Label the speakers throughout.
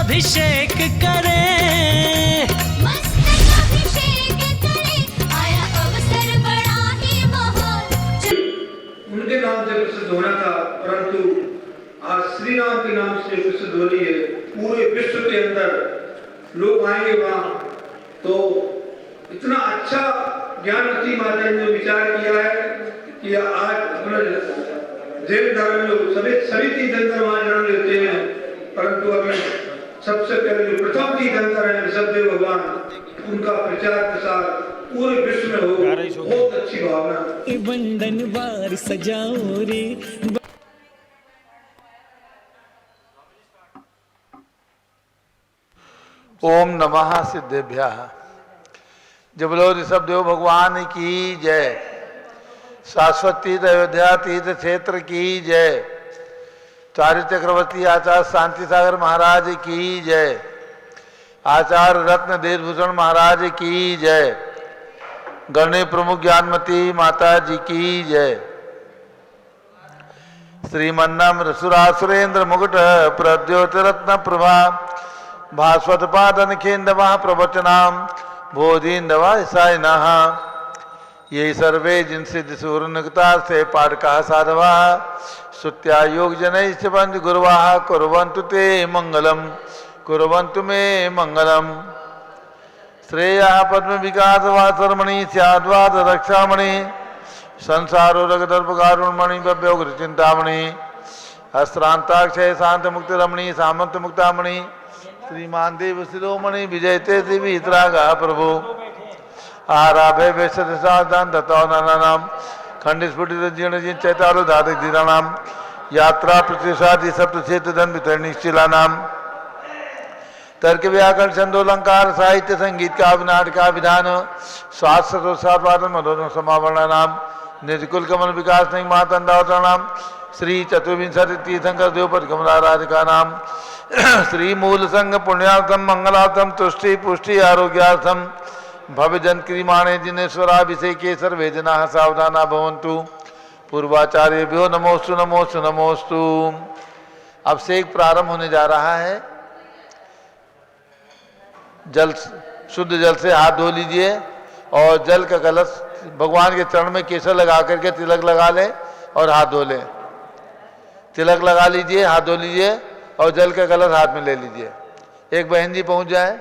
Speaker 1: अभिषेक करे,
Speaker 2: मस्तक अभिषेक करे, आया अवसर बड़ा ही महान।
Speaker 3: उनके नाम से प्रसिद्ध होना था, परंतु आज श्री राम के नाम से प्रसिद्ध हो रही है। पूरे विश्व के अंदर लोग आएंगे वहां, तो इतना अच्छा ज्ञानवती माता ने विचार किया है कि आज अपना जैन धर्म में सभी तीर्थंकर वहां जन्म लेते हैं, परंतु अभी सबसे पहले जो प्रथम तीर्थंकर है ऋषभदेव भगवान, उनका प्रचार प्रसार पूरे विश्व में हो, बहुत अच्छी भावना।
Speaker 1: बंधन बार सजाओ रे।
Speaker 4: ओम नमः सिद्धेभ्यः। जब बोलो ऋषभदेव भगवान की जय। शाश्वत तीर्थ अयोध्या तीर्थ क्षेत्र की जय। चार्य चक्रवर्ती आचार्य शांति सागर महाराज की जय। आचार्य रत्न देशभूषण महाराज की जय। गणेश प्रमुख ज्ञानमती माता जी की जय। श्रीमन्नम रसुरासुरेंद्र मुकुट प्रद्योतरत्न प्रभा भास्वत पादन खेन्दवा प्रवचनाम बोधिन्दवा ईसाइनः। ये सर्वे जिनसिद्ध सूर्यनुक्ता से पाठका साधवा श्रुत्या योग जनैश्च पंच गुरुवाः कुर्वन्तु ते मंगलम कुर्वन्तु मे मंगलम। श्रेयः पद्म विकास वासरमणि स्याद्वाद रक्षामणि संसारो रगदर्प कारुणमणि भव्योग्र चिंतामणि अस्त्रांताक्षय शांत मुक्त रमणि सामंत मुक्तामणि श्रीमान देव शिरोमणि विजयते दिव्य हितरागा प्रभु आराभे वेशत साधन दत्तानाम खंडित स्फुटित जीर्ण जिन चैतालो धातक धीराणाम यात्रा प्रतिशादि सप्त क्षेत्र धन वितरण निश्चिलानाम तर्क व्याकरण छंदोलंकार साहित्य संगीत का नाटक का विधान शास्त्र साधवादन मनोरम समावरणानाम निजकुल कमल विकास नहीं मातंदावतरणाम श्री चतुर्विंशति तीर्थंकर देवपद कमलाराधिका नाम श्री मूल संघ पुण्यार्थम मंगलार्थम तुष्टि पुष्टि आरोग्यार्थम भव्य जन क्रियमाणे जिनेश्वराभिषेके सर्वे जना सावधाना भवन्तु पूर्वाचार्यभ्यो नमोस्तु नमोस्तु नमोस्तु। अभिषेक प्रारंभ होने जा रहा है। जल शुद्ध जल से हाथ धो लीजिए और जल का कलश भगवान के चरण में केसर लगा करके तिलक लगा ले और हाथ धो ले। तिलक लगा लीजिए, हाथ धो लीजिए और जल का कलश हाथ में ले लीजिए। एक बहन जी पहुंच जाए,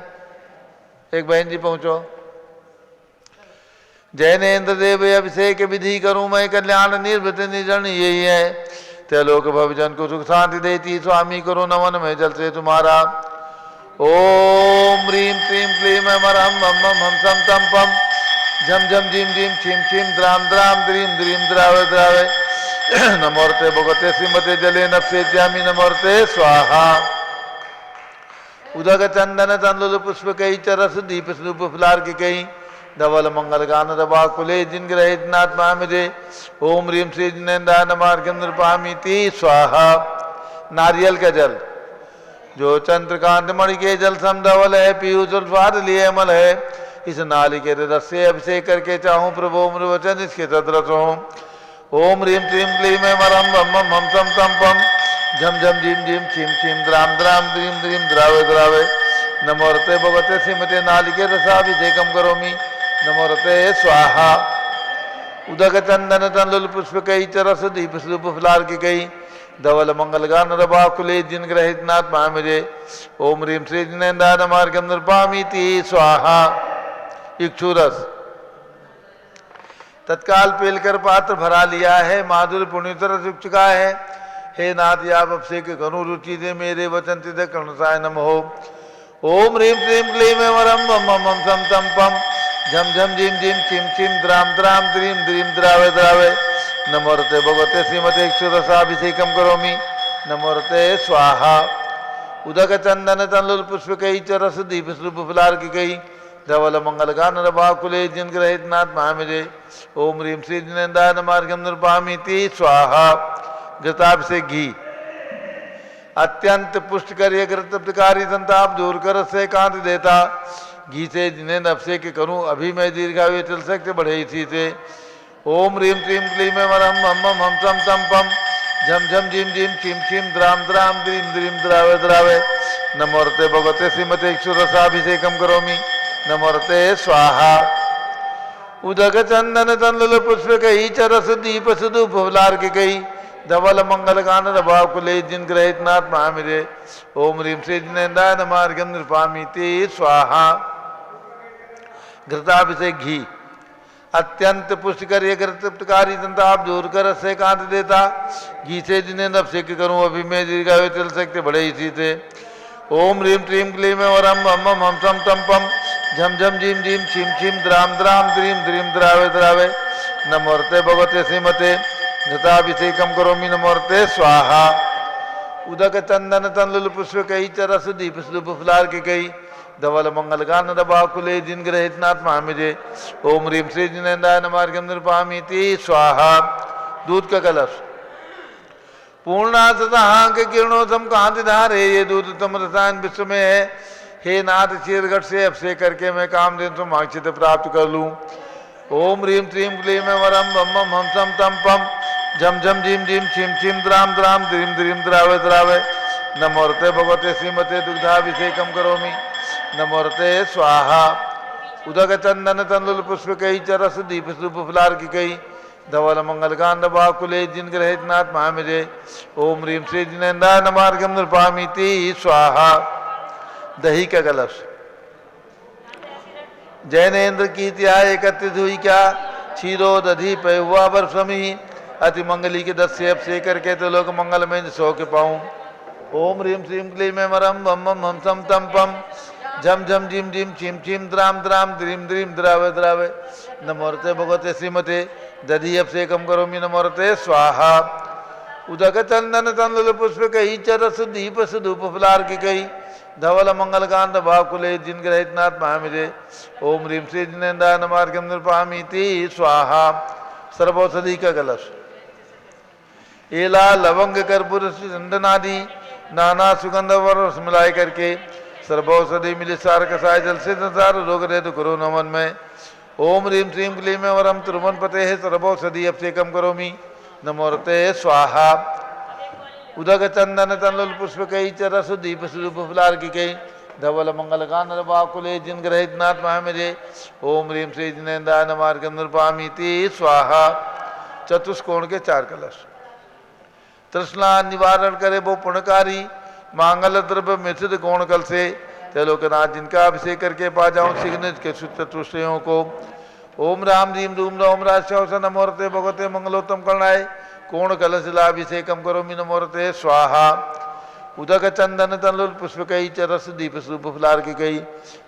Speaker 4: एक बहन जी पहुंचो। जैनेन्द्र देव अभिषेक विधि करूं मैं कल्याण निर्वृत निर्जन यही है। त्रिलोक भवजन को सुख शांति देती स्वामी करो नमन में जल से तुम्हारा। ओम ह्रीं क्लीं क्लीं अमरम मम हम सम तम पम झम झम झीम झीम छीम छीम द्राम द्राम द्रीम द्रीम द्रावे द्रावे नमोर्ते भगवते श्रीमते जले नफसे ज्यामी नमोर्ते स्वाहा। उदक चंदन तंदुल पुष्प कई चरस दीप स्वरूप फुलार की कई धवल मंगल गान दबा कुले जिन ग्रहे जिनात्मा मुझे ओम ह्रीं श्री जिनेन्द्रा नमार्गम नृपामिति स्वाहा। नारियल का जल जो चंद्रकांत मणि के जल सम धवल है पीयूष स्वाद लिए अमल है। इस नाली के रस से अभिषेक करके चाहूं प्रभु मृवचन इसके सदरस हो। ओम ह्रीं क्लीं क्लीं मरम बम हम सम तम पम झम झम झीम झीम छीम छीम द्राम द्राम द्रीम द्रीम द्रावे द्रावे नमोरते भगवते श्रीमते नालिके रसाभिषेकम करोमि नमोरते स्वाहा। उदक चंदन तंदुल पुष्प कई चरस दीप स्वरूप फुलार की कई धवल मंगल गान रबा कुले जिन ग्रहित नाथ मुझे ओम ह्रीं श्री जिनेन्द्र मार्गम नृपामिति स्वाहा। इक्षुरस तत्काल पेलकर पात्र भरा लिया है, माधुर पुण्यतर चुक चुका है। हे नाथ आप अभिषेक करूं रुचि दे मेरे वचन तिद कर्णसाय नम हो। ओम ह्रीं क्लीं क्लीं वरम मम मम सम तम पम झम झम झीम झीम छिम छिम द्राम द्राम द्रीम द्रीम द्रावे द्रावे नमोरते भगवते श्रीमते इक्षुरसाभिषेकम करोमि नमोरते स्वाहा। उदक चंदन तंदुल पुष्प कई चरस दीप स्वरूप फुलार की कई धवल मंगल गान रभा कुले जिन ग्रहित नाथ महामिजे ओम ह्रीं श्री जिनेन्द्र मार्गम नृपामिति स्वाहा। घृताभिषेक घी अत्यंत पुष्ट कर तृप्तकारी संताप दूर कर से कांति देता। घी से जिन्हें अभिषेक करूं अभी मैं दीर्घायु चल सकते बढ़े इसी से। ओम ह्रीं क्लीं क्लीं मरम मम हम सम तम पम झम झम झीम झीम छीम छीम द्राम द्राम द्रीम द्रीम द्रावे द्रावे नमोर्ते भगवते श्रीमते क्षुरसाभिषेकम करोमि नमोर्ते स्वाहा उदक चंदन तंदुल पुष्प कही चरस दीप सुधु भवलार के कही धवल मंगल कान रभाव कुले जिन ग्रहित नाथ महामिरे ओम ह्रीम श्री जिनेन्द्राय नमार्गम नृपामि ते स्वाहा घृताभिषेक घी अत्यंत पुष्टिकर ये तृप्तकारी संताप दूर कर से कांत देता घी से जिन्हें अभिषेक करूं अभी मैं दीर्घायु चल सकते बड़े इसी थे ओम ह्रीम क्लीम क्लीम वरम हम हम सम तम पम झम झम झीम झीम छिम छिम द्राम द्राम द्रीम द्रीम द्रावे द्रावे नमोर्ते भगवते श्रीमते घृताभिषेकम करोमि नमोर्ते स्वाहा उदक चंदन तंदुल पुष्प कई चरस दीप सुप फुलार के कई धवल मंगल गान दबाकुले जिन ग्रहित नाथ महामिजे ओम ह्रीम श्री जिनेन्द्राय नमार्गम नृपामि ते स्वाहा दूध का कलश पूर्णा सतहां के किरणों सम कांति धारे ये दूध तम रसायन विश्व में है हे नाथ चीरगढ़ से अभिषेक करके मैं काम दिन तुम आक्षित प्राप्त कर लूं ओम ह्रीम क्लीम क्लीम वरम बम हम सम तम पम झम झम झीम झीम छिम छिम द्राम द्राम द्रीम द्रीम द्रावे द्रावे नमोर्ते भगवते श्रीमते दुग्धाभिषेकम करोमि नमोर्ते स्वाहा उदक चंदन तंदुल पुष्प कई चरस दीप सुप फुलार की कई धवल मंगल कांड बाकुले जिन ग्रहित नाथ महामिजे ओम ह्रीम श्री जिनेन्द्राय नमार्गम नृपामि ते स्वाहा दही का कलश जैनेन्द्र की त्याय एकत्रित हुई क्या क्षीरो दधी पे हुआ बरसमी अति मंगली के 10 से अभिषेक करके तो लोग मंगल में सो के पाऊं ओम ह्रीम श्रीम क्लीम मरम बम हम सम तम पम झम झम झिम झिम छिम छिम द्राम द्राम द्रीम द्रीम द्रावे द्रावे नमोर्ते भगवते श्रीमते दधी अभिषेकम करोमि नमोर्ते स्वाहा उदक चंदन तंदुल पुष्प कही चरस दीप सुधूप फुलार की कही धवल मंगल कांत भाकुले जिन ग्रहित नाथ महामिजे ओम ह्रीम श्री जिनेन्द्राय नमार्गम नृपामि ते स्वाहा सर्वौषधि का कलश एला लवंग कर्पूर चंदनादि नाना सुगंध व रस मिलाए करके सर्वौषधि मिले सार कसाय जल से संसार रोग रहे तो करो नमन में ओम ह्रीम श्रीम क्लीम वरम त्रुमन पते है सर्वौषधि अभिषेकम करोमि नमोर्ते स्वाहा उदक चंदन तंदुल पुष्प कई चरस दीप स्वरूप फुलार की कई धवल मंगल कान बाकुले जिन ग्रहित नाथ महामिजे ओम ह्रीम श्री जिनेन्द्राय नमार्गम नृपामि ते स्वाहा चतुष्कोण के 4 कलश तृष्णा निवारण करे वो पुण्यकारी मांगल द्रव्य मिश्रित कोण कल से त्रिलोकनाथ जिनका अभिषेक करके पा जाऊं शीघ्र के चतुष्टयों को ओम राम रीम रूम ओम राष्ट्र नमोर्ते भगवते मंगलोत्तम करणाय कोण कलश लाभिषेकम करोमि नमोर्ते स्वाहा उदक चंदन तंदुल पुष्प कई चरस दीप स्वरूप फुलार की कई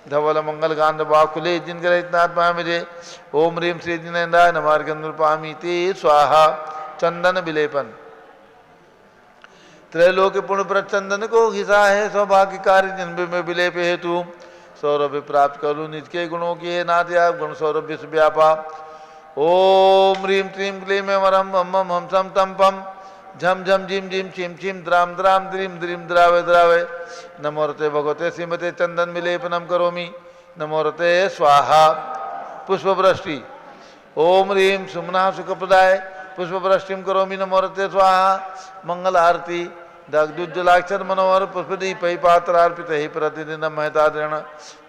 Speaker 4: धवल मंगल गांध बाकुले जिन ग्रहित नाथ महामिजे ओम ह्रीम श्री जिनेन्द्राय नमार्गम नृपामि ते स्वाहा चंदन विलेपन त्रैलोक पुण्य पर चंदन को घिसा है सौभाग्य कार्य जन्म में विलेप हेतु सौरभ्य प्राप्त करूं निज के गुणों की है नाथ गुण सौरभ्य व्यापा ओम ह्रीम क्लीम क्लीम वरम हम हम सम तम पम झम झम झिम झिम छिम छिम द्राम द्राम द्रीम द्रीम द्रावे द्रावे नमोर्ते भगवते श्रीमते चंदन विलेपनम करोमि नमोर्ते स्वाहा पुष्पवृष्टि ओम ह्रीम सुमना सुखप्रदाय पुष्पवृष्टिम करोमि नमोर्ते स्वाहा मंगल आरती दग्धुज्जलाक्षर मनोहर पुष्पदीप पात्रार्पित ही प्रतिदिन महतादृण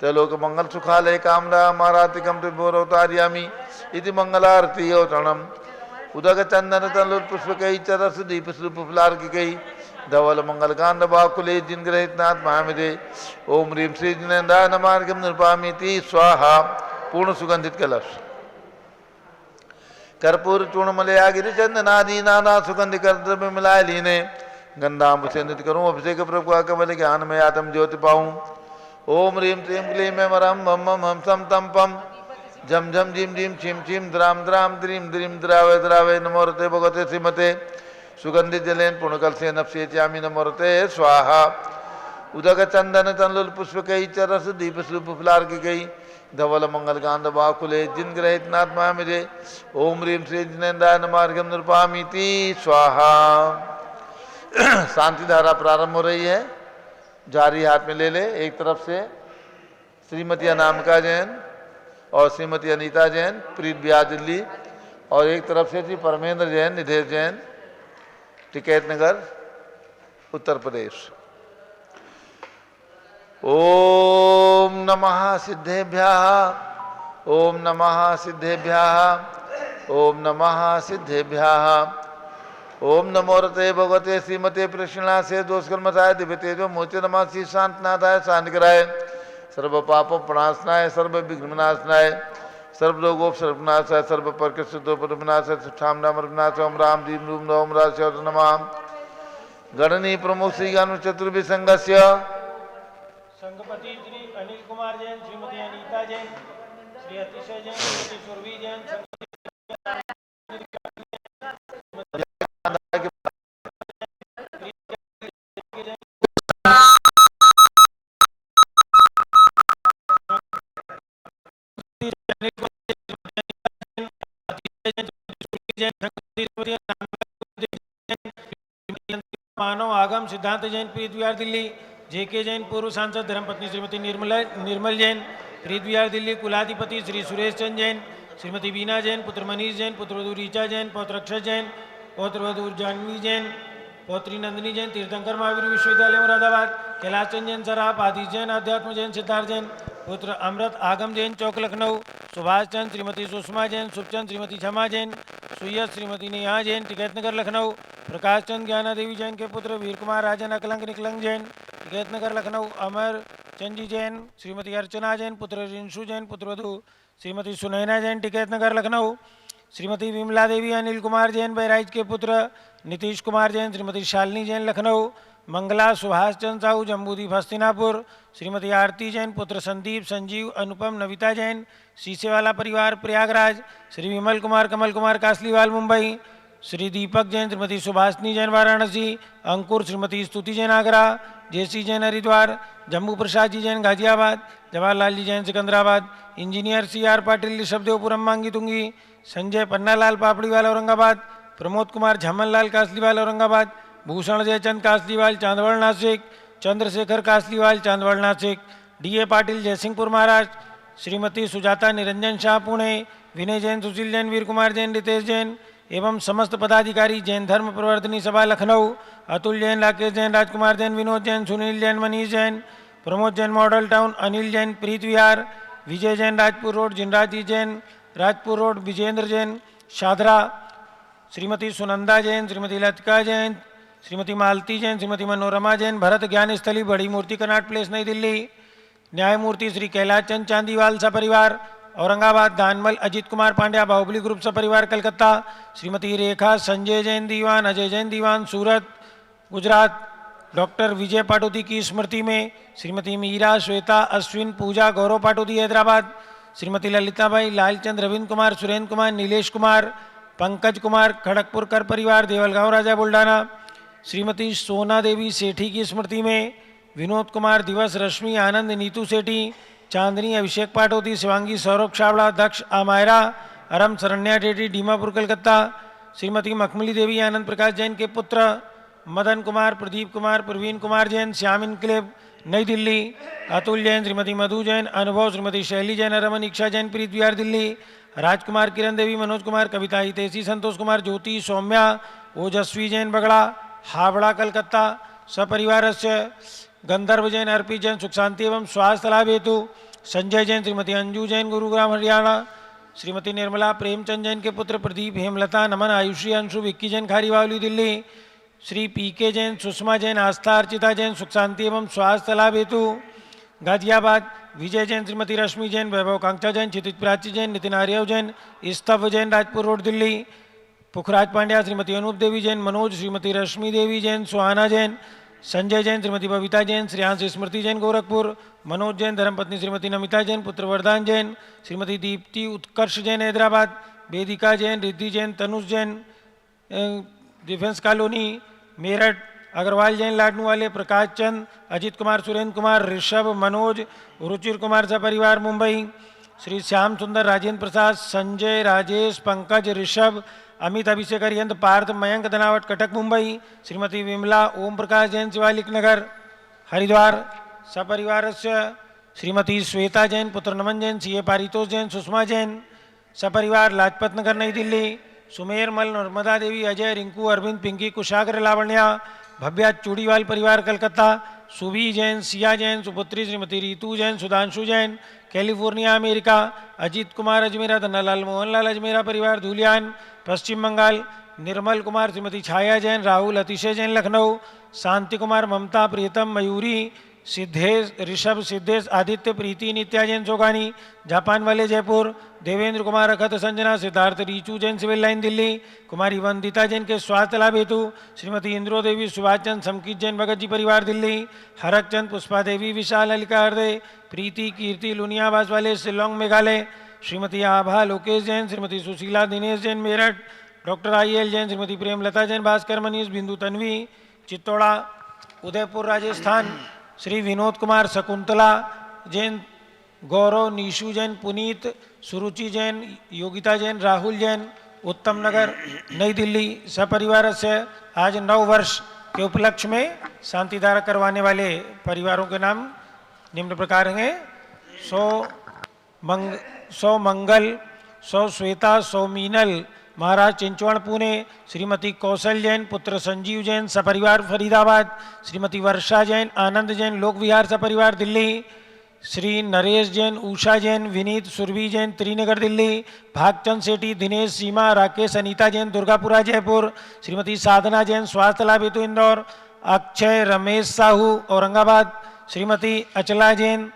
Speaker 4: त्रैलोक मंगल सुखालय कामना मारातिकम त्रिभुवनोतार्यामि इति मंगलारती औतणम उदक चंदन तंदुल पुष्प कई चरस दीप स्वरूप फुलार की कई धवल मंगल कांड बाकुले जिन ग्रहित नाथ महामिजे ओम ह्रीम श्री जिनेन्द्राय नमार्गम नृपामि ते स्वाहा पूर्ण सुगंधित कलश कर्पूर चूर्णमलया गिरि चंदनादि नाना सुगंध कर द्रव्य मिलाए लीने गंधाम्ब से नृत्य करूं अभिषेक प्रभु कमल ज्ञान में आत्म ज्योति पाऊं ओम ह्रीम क्लीम क्लीम वरम हम हम सम तम पम झम झम झिम झिम छिम छिम द्राम द्राम द्रीम द्रीम द्रावे द्रावे नमोर्ते भगवते श्रीमते सुगंधित जलेन पुण्यकल से नफसे चामी नमोर्ते स्वाहा उदक चंदन तंदुल पुष्प कई चरस दीप स्वरूप फुलार की गई धवल मंगल कांड बाकुले जिन ग्रहित नाथ महामिजे ओम ह्रीम श्री जिनेन्द्राय नमार्गम नृपामि ते स्वाहा शांति धारा प्रारंभ हो रही है जारी हाथ में ले ले एक तरफ से श्रीमती अनामिका जैन और श्रीमती अनीता जैन प्रीत ब्याह दिल्ली और एक तरफ से श्री परमेंद्र जैन निधेश जैन टिकैत नगर उत्तर प्रदेश ओम नमः सिद्धेभ्यः, ओम नमः सिद्धेभ्यः, ओम नमः सिद्धेभ्यः। ओम नमो रते भगवते श्रीमते प्रश्नासे दोषकर्मसाय दिव्य तेजो मोचे नमः श्री शांतनाथाय शांतिकराय सर्व पाप प्रणाशनाय सर्व विघ्ननाशनाय सर्वलोकोप सर्वनाशाय सर्व परकृष्टोपनाशाय सुठामनामरनाश ओम राम दीम रूम ओम राशि नमः। गणनी प्रमुख श्री ज्ञान चतुर्विसंगस्य
Speaker 5: संघपति श्री अनिल कुमार जैन, श्रीमती अनीता जैन, श्री अतिशय जैन, श्रीमती सुरभि जैन, मानव आगम सिद्धांत जैन, प्रीत विहार दिल्ली। जेके जैन, पूर्व सांसद धर्मपत्नी श्रीमती निर्मल जैन, प्रीत विहार दिल्ली। कुलाधिपति श्री सुरेश चंद जैन, श्रीमती बीना जैन, पुत्र मनीष जैन, पुत्रवधू ऋचा जैन, पौत्र अक्षय जैन, पौत्रवधू जानवी जैन, पौत्री नंदिनी जैन, तीर्थंकर महावीर विश्वविद्यालय मुरादाबाद। कैलाश चंद जैन सराफ, आदिश जैन, अध्यात्म जैन, सिद्धार्थ जैन, पुत्र अमृत आगम जैन, चौक लखनऊ। सुभाष चंद, श्रीमती सुषमा जैन, सुखचंद, श्रीमती क्षमा जैन, सुयस, श्रीमती नेहा जैन, टिकैतनगर लखनऊ। प्रकाश चंद ज्ञाना देवी जैन के पुत्र वीर कुमार राजन अकलंक निकलंग जैन, टिकैतनगर लखनऊ। अमर चंदी जैन, श्रीमती अर्चना जैन, पुत्र रिंशु जैन, पुत्रवधू श्रीमती सुनैना जैन, टिकैतनगर लखनऊ। श्रीमती विमला देवी अनिल कुमार जैन बहराइच के पुत्र नीतीश कुमार जैन, श्रीमती शालिनी जैन, लखनऊ। मंगला सुभाष चंद साहू जम्बूदीप हस्तिनापुर। श्रीमती आरती जैन, पुत्र संदीप, संजीव, अनुपम, नविता जैन, शीशेवाला परिवार प्रयागराज। श्री विमल कुमार, कमल कुमार कासलीवाल मुंबई। श्री दीपक जैन, श्रीमती सुभाषनी जैन वाराणसी। अंकुर, श्रीमती स्तुति जैन आगरा। जेसी जैन हरिद्वार। जम्मू प्रसाद जी जैन गाजियाबाद। जवाहरलाल जी जैन सिकंदराबाद। इंजीनियर CR पाटिल ऋषभदेवपुरम मांगी तुंगी। संजय पन्नालाल पापड़ीवाल औरंगाबाद। प्रमोद कुमार झामनलाल कासलीवाल औरंगाबाद। भूषण जयचंद कासलीवाल चांदवड़ नासिक। चंद्रशेखर कासलीवाल चांदवड़ नासिक। DA पाटिल जयसिंहपुर महाराष्ट्र। श्रीमती सुजाता निरंजन शाह पुणे। विनय जैन, सुशील जैन, वीर कुमार जैन, रितेश जैन एवं समस्त पदाधिकारी जैन धर्म प्रवर्तनी सभा लखनऊ। अतुल जैन, राकेश जैन, राजकुमार जैन, विनोद जैन, सुनील जैन, मनीष जैन, प्रमोद जैन मॉडल टाउन, अनिल जैन प्रीत विहार, विजय जैन राजपुर रोड, जिनराज जी जैन राजपुर रोड, विजेंद्र जैन शादरा, श्रीमती सुनंदा जैन, श्रीमती लतिका जैन, श्रीमती मालती जैन, श्रीमती मनोरमा जैन, भरत ज्ञान स्थली बड़ी मूर्ति कनाट प्लेस नई दिल्ली। न्यायमूर्ति श्री कैलाश चंद चांदीवाल सपरिवार औरंगाबाद। दानमल अजित कुमार पांड्या बाहुबली ग्रुप सपरिवार कलकत्ता। श्रीमती रेखा संजय जैन दीवान, अजय जैन दीवान सूरत गुजरात। डॉक्टर विजय पाटोदी की स्मृति में श्रीमती मीरा, श्वेता, अश्विन, पूजा, गौरव पाटोदी हैदराबाद। श्रीमती ललिताबाई, लालचंद, रविंद्र कुमार, सुरेंद्र कुमार, नीलेश कुमार, पंकज कुमार खड़गपुर कर परिवार देवलगांव राजा बुल्डाना। श्रीमती सोना देवी सेठी की स्मृति में विनोद कुमार, दिवस, रश्मि, आनंद, नीतू सेठी, चांदनी, अभिषेक पाटोदी, शिवांगी, सौरभ छावड़ा, दक्ष, अमायरा, अरम, शरण्या टेटी, डीमापुर कलकत्ता। श्रीमती मखमली देवी, आनंद प्रकाश जैन के पुत्र मदन कुमार, प्रदीप कुमार, प्रवीण कुमार जैन, श्याम इनक्लेव नई दिल्ली। अतुल जैन, श्रीमती मधु जैन, अनुभव, श्रीमती शैली जैन, रमन, इक्षा जैन, प्रीत विहार दिल्ली। राजकुमार, किरण देवी, मनोज कुमार, कविता हितेशी, संतोष कुमार, ज्योति, सौम्या, ओजस्वी जैन बगड़ा, हावड़ा कलकत्ता सपरिवारस्य। गंधर्व जैन, अर्पित जैन, सुख शांति एवं स्वास्थ्य लाभ हेतु। संजय जैन, श्रीमती अंजू जैन, गुरुग्राम हरियाणा। श्रीमती निर्मला प्रेमचंद जैन के पुत्र प्रदीप, हेमलता, नमन, आयुषी, अंशु, विक्की जैन, खारीबावली दिल्ली। श्री PK जैन, सुषमा जैन, आस्था, अर्चिता जैन, सुख शांति एवं स्वास्थ्य लाभ हेतु गाजियाबाद। विजय जैन, श्रीमती रश्मि जैन, वैभव कांक्षा जैन, क्षितिज प्राची जैन, नितिन आर्यव जैन, स्तव जैन, राजपुर रोड दिल्ली। पुखराज पांड्या, श्रीमती अनूप देवी जैन, मनोज, श्रीमती रश्मि देवी जैन, सुहाना जैन, संजय जैन, श्रीमती बबीता जैन, श्रेयांश स्मृति जैन, गोरखपुर। मनोज जैन, धर्मपत्नी श्रीमती नमिता जैन, पुत्र वरदान जैन, श्रीमती दीप्ति उत्कर्ष जैन, हैदराबाद। वेदिका जैन, रिद्धि जैन, तनुष जैन, डिफेंस कॉलोनी मेरठ। अग्रवाल जैन, लाडनू वाले, प्रकाश चंद, अजित कुमार, सुरेंद्र कुमार, ऋषभ, मनोज, रुचिर कुमार सपरिवार मुंबई। श्री श्याम सुंदर, राजेंद्र प्रसाद, संजय, राजेश, पंकज, ऋषभ, अमित, अभिषेक, अरियंत, पार्थ, मयंक, धनावट, कटक मुंबई। श्रीमती विमला, ओम प्रकाश जैन, शिवालिक नगर हरिद्वार सपरिवारस्य। श्रीमती श्वेता जैन, पुत्र नमन जैन, CA पारितोष जैन, सुषमा जैन सपरिवार लाजपत नगर नई दिल्ली। सुमेर मल, नर्मदा देवी, अजय, रिंकू, अरविंद, पिंकी, कुशाग्र, लावण्या, भव्या चूड़ीवाल परिवार कलकत्ता, सुभी जैन, सिया जैन, सुपुत्री श्रीमती रीतू जैन, सुधांशु जैन, कैलिफोर्निया अमेरिका, अजीत कुमार अजमेरा, धन्नालाल मोहनलाल अजमेरा परिवार धूलियान पश्चिम बंगाल, निर्मल कुमार श्रीमती छाया जैन, राहुल अतिशय जैन लखनऊ, शांति कुमार ममता प्रीतम मयूरी, सिद्धेश ऋषभ सिद्धेश आदित्य प्रीति नित्या जैन सोगानी, जापान वाले जयपुर, देवेंद्र कुमार अखत संजना सिद्धार्थ रीचू जैन सिविल लाइन दिल्ली, कुमारी वंदिता जैन के स्वास्थ्य लाभ हेतु, श्रीमती इंद्रो देवी सुभाष चंद समकीत जैन भगत जी परिवार दिल्ली, हरक चंद पुष्पा देवी विशाल अलिका हृदय, प्रीति कीर्ति लुनियावास वाले शिलोंग मेघालय, श्रीमती आभा लोकेश जैन, श्रीमती सुशीला दिनेश जैन मेरठ, डॉक्टर IL जैन, श्रीमती प्रेमलता जैन भास्कर मनीष बिंदु तन्वी चित्तौड़ा उदयपुर राजस्थान, श्री विनोद कुमार शकुंतला जैन, गौरव निशु जैन पुनीत, सुरुचि जैन, योगिता जैन, राहुल जैन उत्तम नगर नई दिल्ली सपरिवार से आज 9 वर्ष के उपलक्ष्य में शांतिधारा करवाने वाले परिवारों के नाम निम्न प्रकार हैं। सौ मंगल, सौ श्वेता, सौ मीनल महाराज चिंचवण पुणे, श्रीमती कौशल जैन पुत्र संजीव जैन सपरिवार फरीदाबाद, श्रीमती वर्षा जैन आनंद जैन लोक विहार सपरिवार दिल्ली, श्री नरेश जैन उषा जैन विनीत सुरभि जैन त्रिनगर दिल्ली, भागचंद सेठी दिनेश सीमा राकेश अनीता जैन दुर्गापुरा जयपुर, श्रीमती साधना जैन स्वास्थ्य लाभ हेतु इंदौर, अक्षय रमेश साहू औरंगाबाद, श्रीमती अचला जैन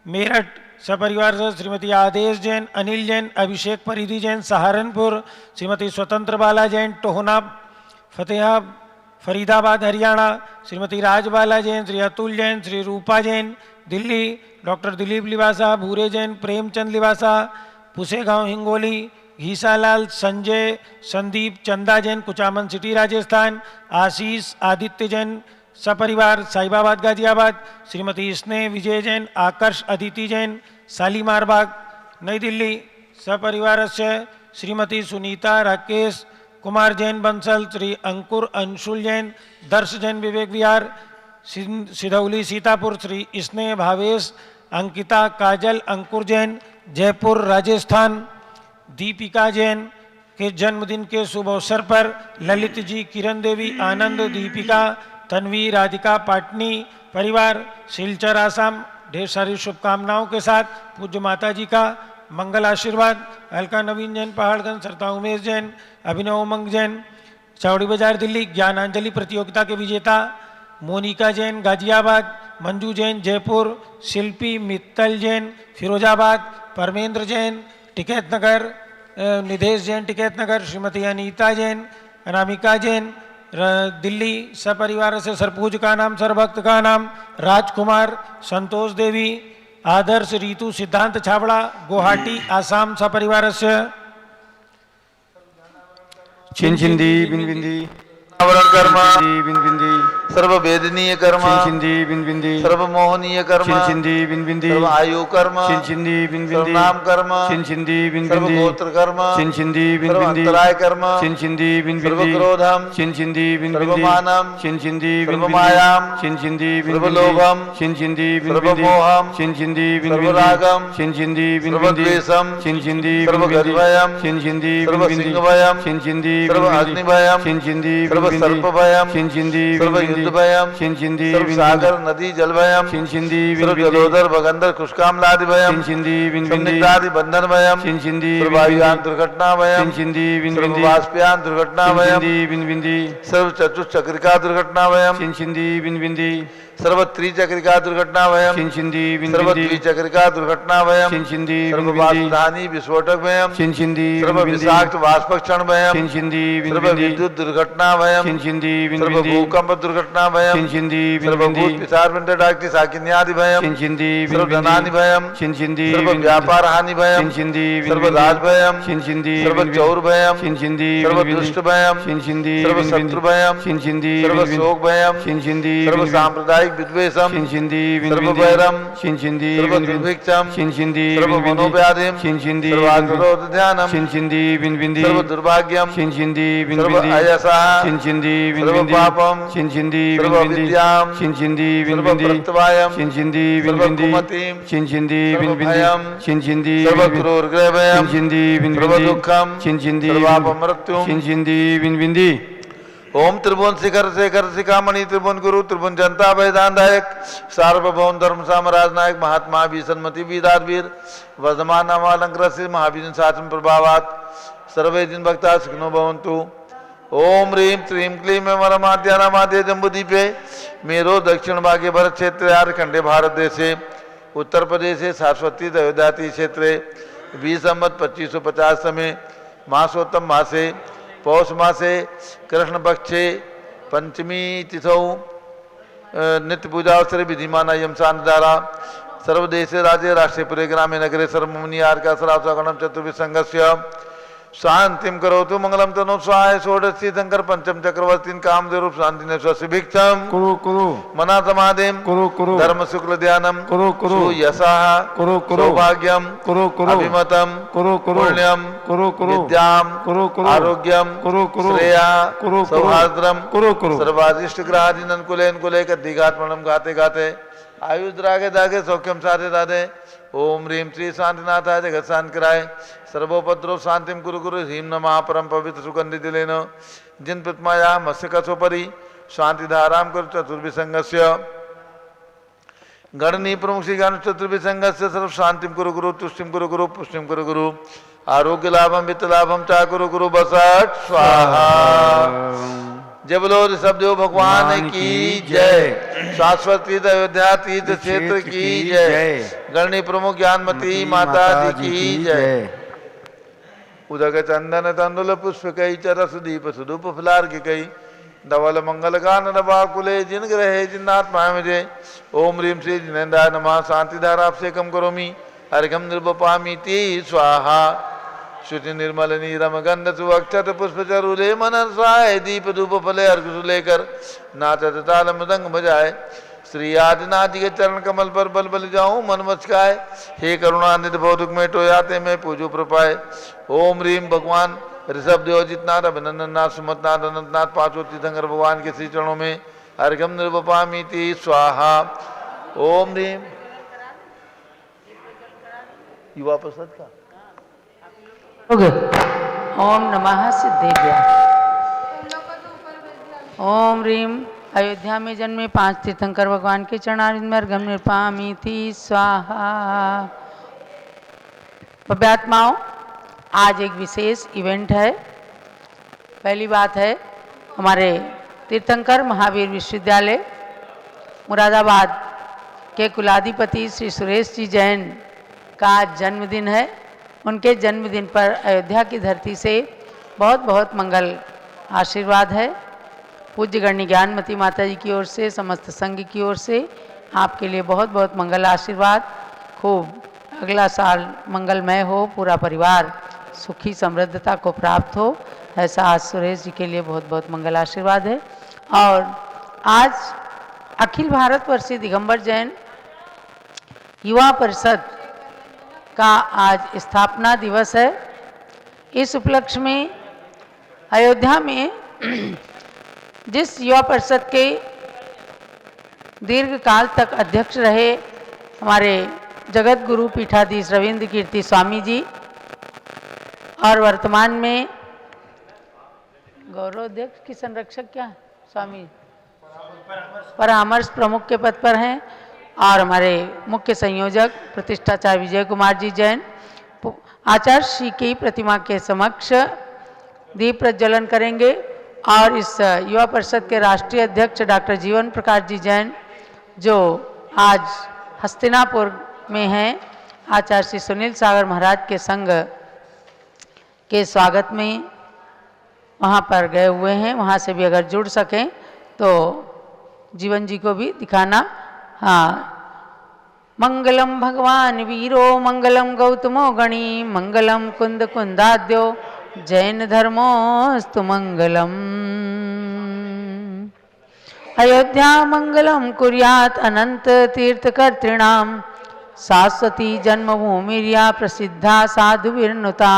Speaker 5: मेरठ सपरिवार से, श्रीमती आदेश जैन अनिल जैन अभिषेक परिधि जैन सहारनपुर, श्रीमती स्वतंत्र बाला जैन टोहना फतेहा फरीदाबाद हरियाणा, श्रीमती राजबाला जैन, श्री अतुल जैन, श्री रूपा जैन दिल्ली, डॉक्टर दिलीप लिबासा, भूरे जैन प्रेमचंद लिबासा पुसेगांव हिंगोली, घीसालाल संजय संदीप चंदा जैन कुचामन सिटी राजस्थान, आशीष आदित्य जैन सपरिवार साहिबाबाद गाजियाबाद, श्रीमती स्नेह विजय जैन आकर्ष अदिति जैन शालीमार बाग नई दिल्ली सपरिवार से, श्रीमती सुनीता राकेश कुमार जैन बंसल, श्री अंकुर अंशुल जैन दर्श जैन विवेक विहार सिधौली सीतापुर, श्री स्नेह भावेश अंकिता काजल अंकुर जैन जयपुर राजस्थान, दीपिका जैन के जन्मदिन के शुभ अवसर पर ललित जी किरण देवी आनंद दीपिका तन्वी राधिका पाटनी परिवार सिलचर आसाम ढेर सारी शुभकामनाओं के साथ पूज्य माता जी का मंगल आशीर्वाद। अलका नवीन जैन पहाड़गंज, सरता उमेश जैन, अभिनव उमंग जैन चौड़ी बाजार दिल्ली, ज्ञानांजलि प्रतियोगिता के विजेता मोनिका जैन गाजियाबाद, मंजू जैन जयपुर, शिल्पी मित्तल जैन फिरोजाबाद, परमेंद्र जैन टिकैत नगर, निधेश जैन टिकैत नगर, श्रीमती अनीता जैन अनामिका जैन दिल्ली सपरिवार से, सरपूज का नाम सरभक्त का नाम राजकुमार, संतोष देवी आदर्श रीतु सिद्धांत छाबड़ा गुवाहाटी आसाम सपरिवार से,
Speaker 6: छिंदी बिंदी
Speaker 4: आवरण कर्म
Speaker 6: बिंदी
Speaker 4: सर्व वेदनीय कर्म
Speaker 6: छिंदी बिंदी
Speaker 4: सर्व मोहनीय कर्म
Speaker 6: छिंदी बिंदी
Speaker 4: सर्व आयु कर्म
Speaker 6: छिंदी
Speaker 4: सर्व
Speaker 6: बिंदी
Speaker 4: नाम कर्म
Speaker 6: छिंदी
Speaker 4: सर्व
Speaker 6: बिंदी
Speaker 4: गोत्र कर्म
Speaker 6: छिंदी
Speaker 4: सर्व
Speaker 6: बिंदी
Speaker 4: अंतराय कर्म
Speaker 6: छिंदी
Speaker 4: सर्व
Speaker 6: बिंदी
Speaker 4: क्रोधम
Speaker 6: छिंदी
Speaker 4: सर्व
Speaker 6: बिंदी
Speaker 4: मानम
Speaker 6: छिंदी
Speaker 4: सर्व मायाम
Speaker 6: छिंदी
Speaker 4: सर्व लोभम
Speaker 6: छिंदी
Speaker 4: सर्व मोहम
Speaker 6: छिंदी
Speaker 4: सर्व रागम
Speaker 6: छिंदी
Speaker 4: सर्व द्वेषम
Speaker 6: छिंदी
Speaker 4: सर्व गजभयम
Speaker 6: छिंदी
Speaker 4: सर्व सिंहभयम
Speaker 6: छिंदी
Speaker 4: सर्व अग्निभयम
Speaker 6: छिंदी
Speaker 4: सर्व सर्पभयम
Speaker 6: छिंदी
Speaker 4: सर्व युद्धभयम
Speaker 6: छिंदी
Speaker 4: सर्व सागर नदी जलभयम
Speaker 6: छिंदी
Speaker 4: सर्व जलोदर भगंदर खुशकामलादि भयम
Speaker 6: छिंदी
Speaker 4: संदिग्धादि बंधन भयम
Speaker 6: छिंदी
Speaker 4: सर्व वायुयान दुर्घटना भयम
Speaker 6: छिंदी
Speaker 4: सर्व वाष्पयान दुर्घटना भयम
Speaker 6: बिंदी
Speaker 4: सर्व चतुश्चक्रिका दुर्घटना भयम
Speaker 6: छिंदी बिंदी
Speaker 4: सर्व त्रिचक्रिका दुर्घटना भयम
Speaker 6: छिंदी
Speaker 4: सर्व
Speaker 6: बिंदी
Speaker 4: द्विचक्रिका दुर्घटना भयम
Speaker 6: छिंदी
Speaker 4: सर्व वासुधानी विस्फोटक भयम
Speaker 6: छिंदी
Speaker 4: सर्व विषाक्त वाष्पक्षण भयम
Speaker 6: छिंदी
Speaker 4: सर्व विद्युत दुर्घटना भयम
Speaker 6: छिंदी
Speaker 4: सर्व भूकंप दुर्घटना भयम
Speaker 6: छिंदी
Speaker 4: सर्व भूत पिशाच डाक्ति साकिन्यादि भयम
Speaker 6: छिंदी
Speaker 4: सर्व धनानि भयम
Speaker 6: छिंदी
Speaker 4: सर्व व्यापार हानि भयम
Speaker 6: छिंदी
Speaker 4: सर्व राज भयम
Speaker 6: छिंदी
Speaker 4: सर्व चौर भयम
Speaker 6: छिंदी
Speaker 4: सर्व दुष्ट भयम
Speaker 6: छिंदी
Speaker 4: सर्व शत्रु भयम
Speaker 6: छिंदी
Speaker 4: सर्व शोक भयम
Speaker 6: छिंदी
Speaker 4: सर्व सांप्रदायिक विद्वेषम
Speaker 6: छिंदी
Speaker 4: सर्व वैरम
Speaker 6: छिंदी
Speaker 4: सर्व दुर्भिक्षम
Speaker 6: छिंदी
Speaker 4: सर्व मनोव्याधिम
Speaker 6: छिंदी
Speaker 4: सर्व आत्मरोध ध्यानम
Speaker 6: छिंदी बिंदी
Speaker 4: सर्व दुर्भाग्यम
Speaker 6: छिंदी
Speaker 4: सर्व
Speaker 6: बिंदी
Speaker 4: अयसः
Speaker 6: छिंदी
Speaker 4: सर्व पापम
Speaker 6: छिंदी
Speaker 4: सर्व विद्याम
Speaker 6: छिंदी
Speaker 4: सर्व
Speaker 6: बिंदी
Speaker 4: प्रत्यवायम
Speaker 6: छिंदी
Speaker 4: सर्व
Speaker 6: बिंदी
Speaker 4: कुमतिम
Speaker 6: छिंदी
Speaker 4: सर्व
Speaker 6: बिंदी
Speaker 4: भयम
Speaker 6: छिंदी
Speaker 4: सर्व क्रूरग्रह भयम
Speaker 6: छिंदी
Speaker 4: सर्व दुःखम
Speaker 6: छिंदी
Speaker 4: सर्व अपमृत्युम
Speaker 6: छिंदी बिंदी
Speaker 4: ओम त्रिभुवन शिखर शेखर शिखामणि त्रिभुवन गुरु त्रिभुवन जनता वैदानदायक सार्वभौम धर्म साम्राज्य नायक महात्मा भीषणमति वीराधीर वर्धमान नामालंकृत महावीर शासन प्रभावात सर्वे दिन भक्ता सुखिनो भवन्तु। ओम ह्रीं त्रीं क्लीं वरमाद्यानामाद्य जम्बूदीपे मेरो दक्षिण भागे भरत क्षेत्र झारखंडे भारत देशे उत्तर प्रदेशे सरस्वती अयोध्याति क्षेत्रे 20 संवत 2550 समय मासोत्तम मासे पौष मासे कृष्ण पक्षे पंचमी तिथौ नित्य पूजावसरे विधिमान यम शांतधारा सर्वदेशे राज्य राष्ट्रीयपुरे ग्रामे नगरे सर्वमुनि आर्का सरासगणम चतुर्भि संघस्य शांतिम करोतु मंगलम तनो स्वाय षोडशी शंकर पंचम चक्रवर्ती कामदेव रूप शांति ने स्वभिक्षम
Speaker 6: कुरु कुरु
Speaker 4: मना समाधिम
Speaker 6: कुरु कुरु
Speaker 4: धर्म शुक्ल ध्यानम
Speaker 6: कुरु कुरु
Speaker 4: सुयशः
Speaker 6: कुरु कुरु
Speaker 4: सौभाग्यम
Speaker 6: कुरु कुरु
Speaker 4: अभिमतम
Speaker 6: कुरु कुरु
Speaker 4: पुण्यम
Speaker 6: कुरु कुरु
Speaker 4: विद्याम
Speaker 6: कुरु कुरु
Speaker 4: आरोग्यम
Speaker 6: कुरु कुरु
Speaker 4: श्रेया
Speaker 6: कुरु कुरु
Speaker 4: सौहार्द्रम
Speaker 6: कुरु कुरु
Speaker 4: सर्वादिष्ट ग्रहाधीन कुले कुले कद्दिघात्मनम गाते गाते आयुष द्रागे दागे सौख्यम साधे दादे ओम ह्रीं श्री शांतिनाथाय जगत शांति कराय सर्वोपद्रव शांतिम कुरु कुरु ह्रीं नमः परम पवित्र सुगंधि दिलेन जिन प्रतिमाया मत्स्य कसोपरि शांति धाराम कर चतुर्भिसंगस्य गणनी प्रमुख श्री ज्ञान चतुर्भिसंगस्य सर्व शांतिम कुरु गुरु तुष्टिम कुरु गुरु पुष्टिम कुरु गुरु आरोग्य लाभम वित्त लाभम चा कुरु गुरु बसठ स्वाहा। जय बोलो ऋषभदेव भगवान की जय। शाश्वत तीर्थ अयोध्या तीर्थ क्षेत्र की जय। गणनी प्रमुख ज्ञानमती माता जी की जय। उदक चंदन तंदुल पुष्प कई चरस दीप सुदूप फुलार्घ्य कई धवल मंगल गान नवाकुले जिन ग्रहे जिन्नात्मा मुझे ओम ह्रीं श्री जिनेन्द्राय नमः शांति धारा आपसे कम करोमि अर्घम निर्वपामि ती स्वाहा। शुचि निर्मल नीरम गंध सुअक्षत पुष्प चरुले मनसाय दीप धूप फले अर्घ सुलेकर नाचत ताल मृदंग बजाए श्री आदिनाथ के चरण कमल पर बल बल जाऊं मन मचकाए हे करुणानिधि भौतुक में टोयाते में पूजो प्रपाए। ओम ह्रीं भगवान ऋषभ देव जितनाथ अभिनंदन नाथ सुमतनाथ अनंतनाथ पांचों तीर्थंकर भगवान के श्री चरणों में अर्घम निर्वपामि ती स्वाहा। ओम ह्रीं युवा प्रसाद का
Speaker 7: ओम नमः सिद्धेभ्य। ओम ह्रीं अयोध्या में जन्मे 5 तीर्थंकर भगवान के चरणारविंद में अर्घम निर्वपामि ती स्वाहा। भव्यात्माओं, आज एक विशेष इवेंट है। पहली बात है, हमारे तीर्थंकर महावीर विश्वविद्यालय मुरादाबाद के कुलाधिपति श्री सुरेश जी जैन का जन्मदिन है। उनके जन्मदिन पर अयोध्या की धरती से बहुत बहुत मंगल आशीर्वाद है। पूज्य गणनी ज्ञानमती माता जी की ओर से, समस्त संघ की ओर से आपके लिए बहुत बहुत मंगल आशीर्वाद। खूब अगला साल मंगलमय हो, पूरा परिवार सुखी समृद्धता को प्राप्त हो, ऐसा आज सुरेश जी के लिए बहुत बहुत मंगल आशीर्वाद है। और आज अखिल भारत वर्षीय दिगंबर जैन युवा परिषद का आज स्थापना दिवस है। इस उपलक्ष्य में अयोध्या में जिस युवा परिषद के दीर्घ काल तक अध्यक्ष रहे हमारे जगत गुरु पीठाधीश रविंद्र कीर्ति स्वामी जी और वर्तमान में गौरवाध्यक्ष की संरक्षक क्या है स्वामी परामर्श प्रमुख के पद पर हैं, और हमारे मुख्य संयोजक प्रतिष्ठाचार्य विजय कुमार जी जैन आचार्य श्री की प्रतिमा के समक्ष दीप प्रज्वलन करेंगे। और इस युवा परिषद के राष्ट्रीय अध्यक्ष डॉक्टर जीवन प्रकाश जी जैन जो आज हस्तिनापुर में हैं, आचार्य श्री सुनील सागर महाराज के संघ के स्वागत में वहाँ पर गए हुए हैं। वहाँ से भी अगर जुड़ सकें तो जीवन जी को भी दिखाना। हाँ, मंगलम भगवान वीरो मंगलम गौतमो गणी मंगलम कुंद कुंदाद्यो जैन धर्मोस्तु मंगलम। अयोध्या मंगलम कुर्यात अनंत तीर्थकर्तॄणाम शाश्वती जन्मभूमिर्या प्रसिद्धा साधु विरनुता।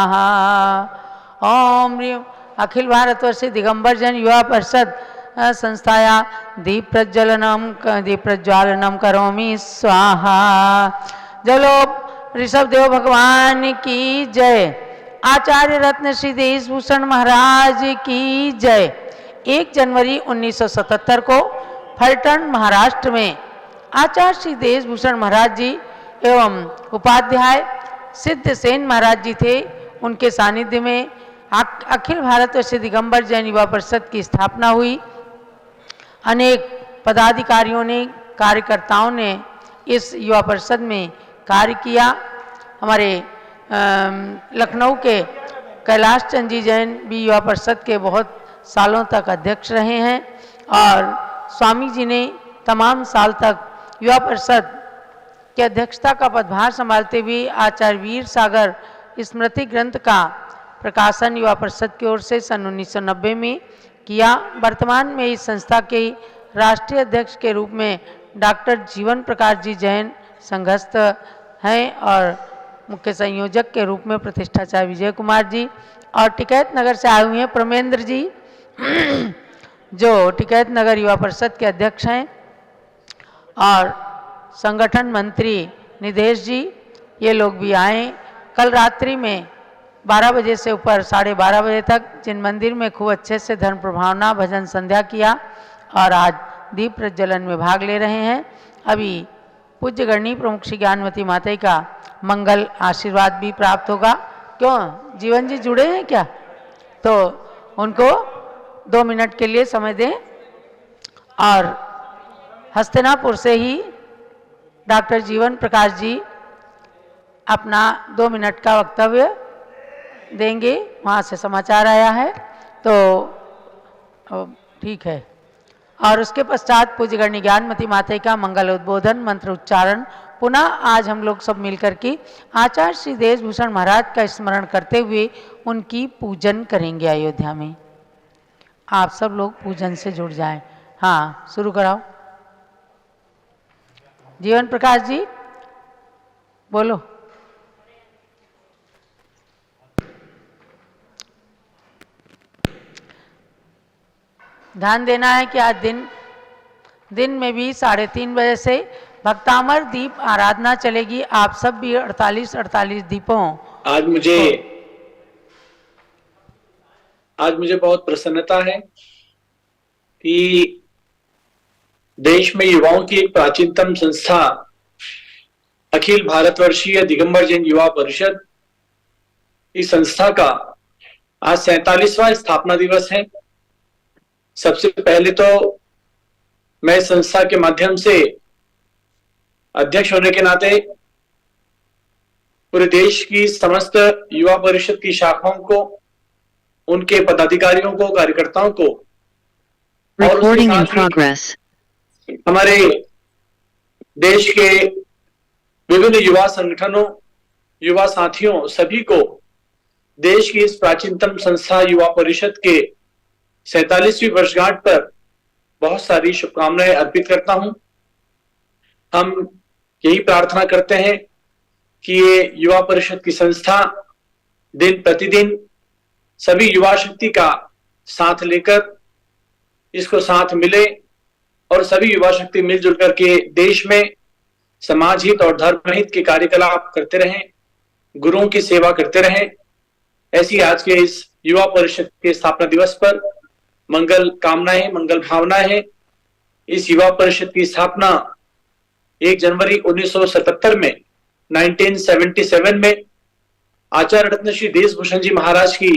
Speaker 7: ओम ह्रीं अखिल भारतवर्षीय दिगंबर जैन युवा परिषद संस्थाया दीप प्रज्वालनम करोमि स्वाहा। जलो ऋषभदेव भगवान की जय। आचार्य रत्न श्री देशभूषण महाराज की जय। 1 जनवरी 1977 को फलटण महाराष्ट्र में आचार्य श्री देशभूषण महाराज जी एवं उपाध्याय सिद्ध सेन महाराज जी थे, उनके सानिध्य में अखिल भारतवर्ष दिगंबर जैन युवा परिषद की स्थापना हुई। अनेक पदाधिकारियों ने, कार्यकर्ताओं ने इस युवा परिषद में कार्य किया। हमारे लखनऊ के कैलाश चंद जी जैन भी युवा परिषद के बहुत सालों तक अध्यक्ष रहे हैं और स्वामी जी ने तमाम साल तक युवा परिषद की अध्यक्षता का पदभार संभालते हुए आचार्य वीर सागर स्मृति ग्रंथ का प्रकाशन युवा परिषद की ओर से सन 1990 में किया। वर्तमान में इस संस्था के राष्ट्रीय अध्यक्ष के रूप में डॉक्टर जीवन प्रकाश जी जैन संघस्थ हैं और मुख्य संयोजक के रूप में प्रतिष्ठाचार्य विजय कुमार जी और टिकैत नगर से आए हुए हैं प्रमेंद्र जी जो टिकैत नगर युवा परिषद के अध्यक्ष हैं और संगठन मंत्री निदेश जी, ये लोग भी आए। कल रात्रि में 12 बजे से ऊपर 12:30 बजे तक जिन मंदिर में खूब अच्छे से धर्म प्रभावना भजन संध्या किया और आज दीप प्रज्वलन में भाग ले रहे हैं। अभी पूज्य गणनी प्रमुख श्री ज्ञानमती माता का मंगल आशीर्वाद भी प्राप्त होगा। क्यों जीवन जी जुड़े हैं क्या? तो उनको 2 मिनट के लिए समय दें और हस्तिनापुर से ही डॉक्टर जीवन प्रकाश जी अपना 2 मिनट का वक्तव्य देंगे। वहाँ से समाचार आया है तो ठीक है। और उसके पश्चात पूज्य गणनी ज्ञानमती माता का मंगल उद्बोधन मंत्र उच्चारण पुनः आज हम लोग सब मिलकर के आचार्य श्री देशभूषण महाराज का स्मरण करते हुए उनकी पूजन करेंगे अयोध्या में। आप सब लोग पूजन से जुड़ जाएं। हाँ, शुरू कराओ। जीवन प्रकाश जी बोलो। ध्यान देना है कि आज दिन में भी 3:30 बजे से भक्तामर दीप आराधना चलेगी। आप सब भी 48 दीपों।
Speaker 8: आज मुझे बहुत प्रसन्नता है कि देश में युवाओं की एक प्राचीनतम संस्था अखिल भारतवर्षीय दिगंबर जैन युवा परिषद, इस संस्था का आज 47वां स्थापना दिवस है। सबसे पहले तो मैं संस्था के माध्यम से अध्यक्ष होने के नाते पूरे देश की समस्त युवा परिषद की शाखाओं को, उनके पदाधिकारियों को, कार्यकर्ताओं को और हमारे देश के विभिन्न युवा संगठनों, युवा साथियों, सभी को देश की इस प्राचीनतम संस्था युवा परिषद के 47वीं वर्षगांठ पर बहुत सारी शुभकामनाएं अर्पित करता हूं। हम यही प्रार्थना करते हैं कि ये युवा परिषद की संस्था दिन प्रतिदिन सभी युवा शक्ति का साथ लेकर इसको साथ मिले और सभी युवा शक्ति मिलजुल करके देश में समाज हित और धर्म हित के कार्यकलाप करते रहें, गुरुओं की सेवा करते रहें। ऐसी आज के इस युवा परिषद के स्थापना दिवस पर मंगल कामनाएं, मंगल भावनाएं हैं। इस युवा परिषद की स्थापना 1 जनवरी 1977 में 1977 में आचार्य रत्न श्री देशभूषण जी महाराज की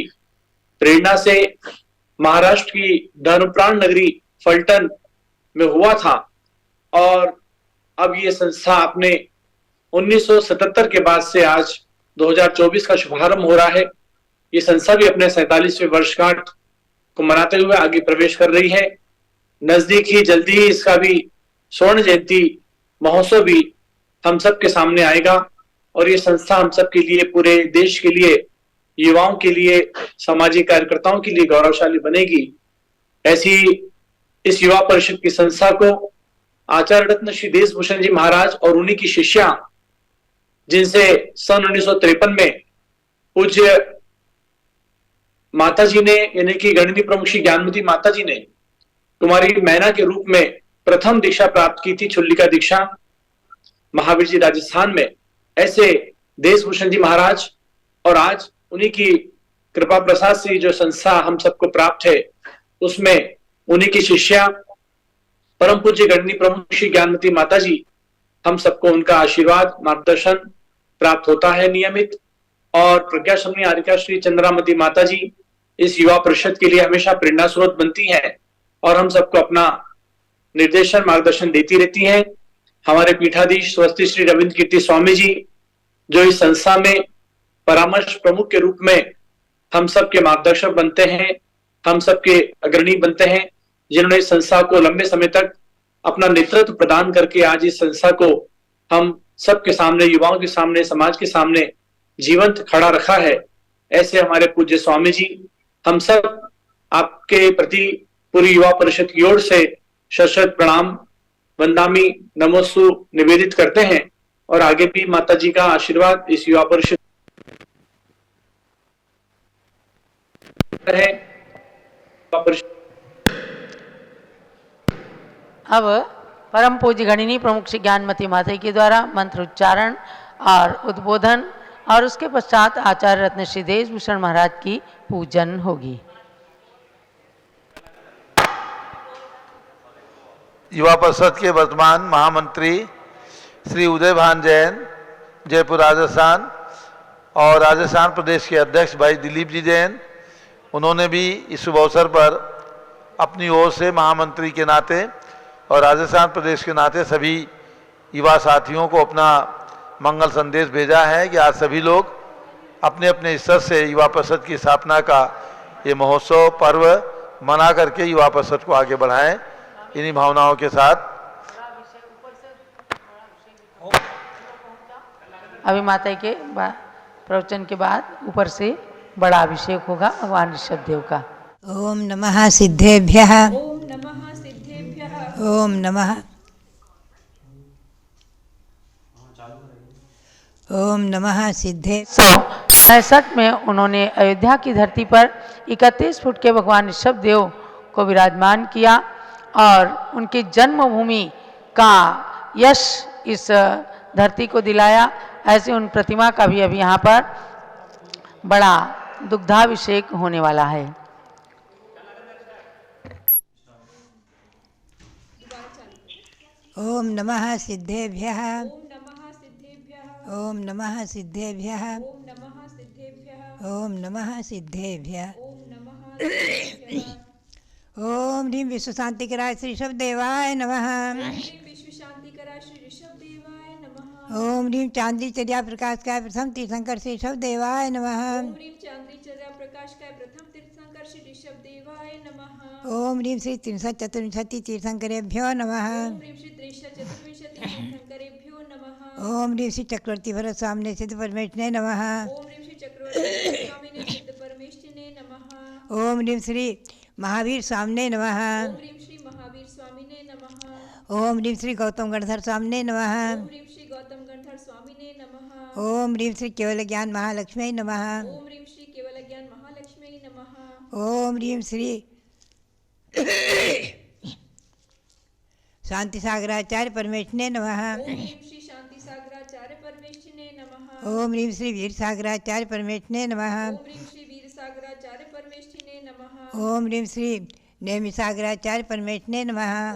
Speaker 8: प्रेरणा से महाराष्ट्र की धर्मप्राण नगरी फलटन में हुआ था और अब ये संस्था अपने 1977 के बाद से आज 2024 का शुभारंभ हो रहा है। ये संस्था भी अपने 47वें वर्षगांठ को मनाते हुए आगे प्रवेश कर रही है। नजदीक ही जल्दी ही इसका भी स्वर्ण जयंती महोत्सव भी हम सब के सामने आएगा और ये संस्था हम सब के लिए, पूरे देश के लिए, युवाओं के लिए, सामाजिक कार्यकर्ताओं के लिए गौरवशाली बनेगी। ऐसी इस युवा परिषद की संस्था को आचार्य रत्न श्री देशभूषण जी महाराज और उन्हीं की शिष्या, जिनसे सन 1953 में पूज्य माता जी ने, यानी कि गणनी प्रमुख श्री ज्ञानमती माता जी ने कुमारी मैना के रूप में प्रथम दीक्षा प्राप्त की थी, छुल्लिका दीक्षा, महावीर जी राजस्थान में। ऐसे देशभूषण जी महाराज और आज उन्हीं की कृपा प्रसाद से जो संस्था हम सबको प्राप्त है, उसमें उन्हीं की शिष्या परम पूज्य गणनी प्रमुख श्री ज्ञानमती माता जी, हम सबको उनका आशीर्वाद मार्गदर्शन प्राप्त होता है नियमित। और प्रज्ञा शमनी आर्यिका श्री चंद्रामती माता जी इस युवा परिषद के लिए हमेशा प्रेरणा स्रोत बनती है और हम सबको अपना निर्देशन मार्गदर्शन देती रहती हैं। हमारे पीठाधीश स्वस्ति श्री रविंद्र कीर्ति स्वामी जी, जो इस संस्था में परामर्श प्रमुख के रूप में हम सबके मार्गदर्शक बनते हैं, हम सबके अग्रणी बनते हैं, जिन्होंने इस संस्था को लंबे समय तक अपना नेतृत्व प्रदान करके आज इस संस्था को हम सबके सामने, युवाओं के सामने, समाज के सामने जीवंत खड़ा रखा है। ऐसे हमारे पूज्य स्वामी जी, हम सब आपके प्रति पूरी युवा परिषद की ओर से शत प्रणाम, वंदामी, नमोस्तु निवेदित करते हैं और आगे भी माता जी का आशीर्वाद इस युवा परिषद है।
Speaker 7: अब परम पूज्य गणिनी प्रमुख श्री ज्ञानमती माता के द्वारा मंत्र उच्चारण और उद्बोधन और उसके पश्चात आचार्य रत्न श्री देशभूषण महाराज की पूजन होगी।
Speaker 4: युवा परिषद के वर्तमान महामंत्री श्री उदय भान जैन, जयपुर राजस्थान, और राजस्थान प्रदेश के अध्यक्ष भाई दिलीप जी जैन, उन्होंने भी इस शुभ अवसर पर अपनी ओर से महामंत्री के नाते और राजस्थान प्रदेश के नाते सभी युवा साथियों को अपना मंगल संदेश भेजा है कि आज सभी लोग अपने अपने स्तर से युवा परिषद की स्थापना का ये महोत्सव पर्व मना करके युवा परिषद को आगे बढ़ाएं। इन्हीं भावनाओं के साथ
Speaker 7: अभी माता के प्रवचन के बाद ऊपर से बड़ा अभिषेक होगा भगवान ऋषभदेव का।
Speaker 9: ओम नमः सिद्धेभ्यः।
Speaker 2: ओम नमः सिद्धेभ्यः।
Speaker 9: ओम नमः। ओम नमः सिद्धे।
Speaker 7: 1965 में उन्होंने अयोध्या की धरती पर 31 फुट के भगवान ऋषभदेव को विराजमान किया और उनकी जन्मभूमि का यश इस धरती को दिलाया। ऐसे उन प्रतिमा का भी अभी यहाँ पर बड़ा दुग्धाभिषेक होने वाला है।
Speaker 9: ओम नमः सिद्धेभ्यः। ओम नमः सिद्धेभ्यः। ओम नमः सिद्धेभ्यः। ओम ह्रीं विश्व शांतिकराय श्री ऋषभदेवाय नमः। ओम ह्रीं चांदी चर्या प्रकाश काय प्रथम तीर्थंकर श्री ऋषभदेवाय नमः। ओम ह्रीं श्री त्रिंशत् चतुर्विंशति तीर्थंकरेभ्यो नमः। ओम ह्रीं श्री चक्रवर्ती भरत स्वामिने सिद्ध परमेष्ठिने नमः। ओम ह्रीं श्री महावीर स्वामिने नमः। ओम ह्रीं श्री गौतम गणधर स्वामिने नमः। ओम ह्रीं श्री केवल ज्ञान महालक्ष्मी नमः। ओम ह्रीं श्री शांति सागराचार्य परमेष्ठिने नमः। ओम ह्रीं श्री वीर सागराचार्य परमेष्ठिने नमः। ओम ह्रीं श्री नेमि सागराचार्य परमेष्ठिने नमः।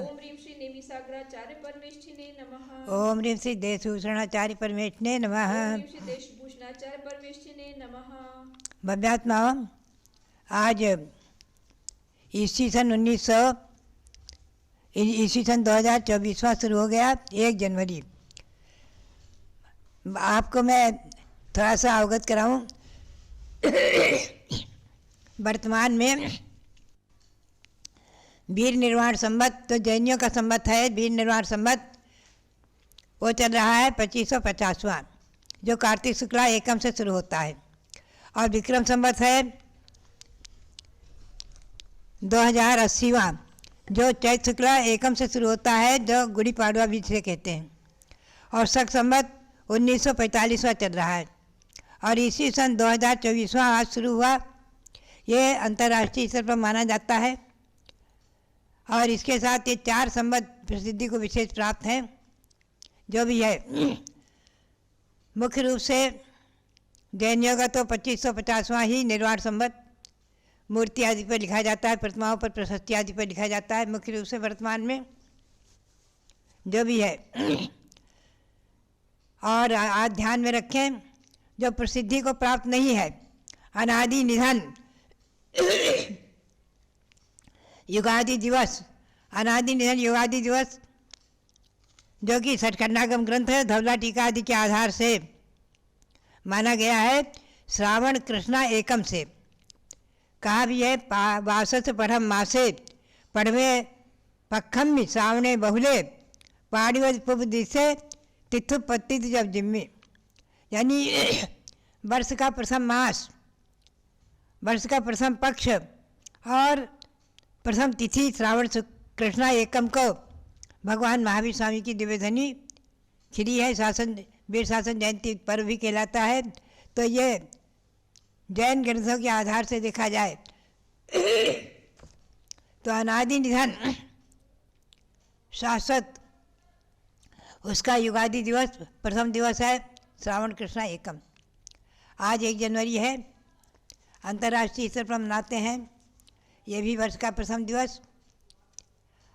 Speaker 9: ओम ह्रीं श्री देशभूषणाचार्य परमेष्ठिने नमः। भव्यात्माओं, आज ईस्वी सन 2024 शुरू हो गया 1 जनवरी। आपको मैं थोड़ा सा अवगत कराऊं। वर्तमान में वीर निर्वाण संवत, तो जैनियों का संवत है वीर निर्वाण संवत, वो चल रहा है 2550वां, जो कार्तिक शुक्ला एकम से शुरू होता है। और विक्रम संवत है 2080वां, जो चैत शुक्ला एकम से शुरू होता है, जो गुड़ी पाड़वा भी से कहते हैं। और शक संवत 1945वां चल रहा है। और इसी सन 2024वां आज शुरू हुआ। ये अंतर्राष्ट्रीय स्तर पर माना जाता है। और इसके साथ ये 4 संवत प्रसिद्धि को विशेष प्राप्त हैं। जो भी है, मुख्य रूप से जैनियों का तो 2550वां ही निर्वाण संवत, मूर्ति आदि पर लिखा जाता है, प्रतिमाओं पर प्रशस्ति आदि पर लिखा जाता है। मुख्य रूप से वर्तमान में जो भी है, और आज ध्यान में रखें, जो प्रसिद्धि को प्राप्त नहीं है, अनादि निधन युगादि दिवस, अनादि निधन युगादि दिवस, जो कि सठखंडागम ग्रंथ है, धवला टीका आदि के आधार से माना गया है। श्रावण कृष्णा एकम से कहा भी है, वासस पढ़म मासे पढ़वे पखम श्रावणे बहुले पाड़िव पुब दिसे तिथु पत्ति जब जिम्मे, यानी वर्ष का प्रथम मास, वर्ष का प्रथम पक्ष और प्रथम तिथि श्रावण कृष्णा एकम को भगवान महावीर स्वामी की दिव्यधनी खिली है। शासन वीर शासन जयंती पर्व भी कहलाता है। तो ये जैन ग्रंथों के आधार से देखा जाए तो अनादि निधन शाश्वत, उसका युगादि दिवस प्रथम दिवस है श्रावण कृष्णा एकम। आज 1 जनवरी है, अंतर्राष्ट्रीय स्तर पर मनाते हैं। ये भी वर्ष का प्रथम दिवस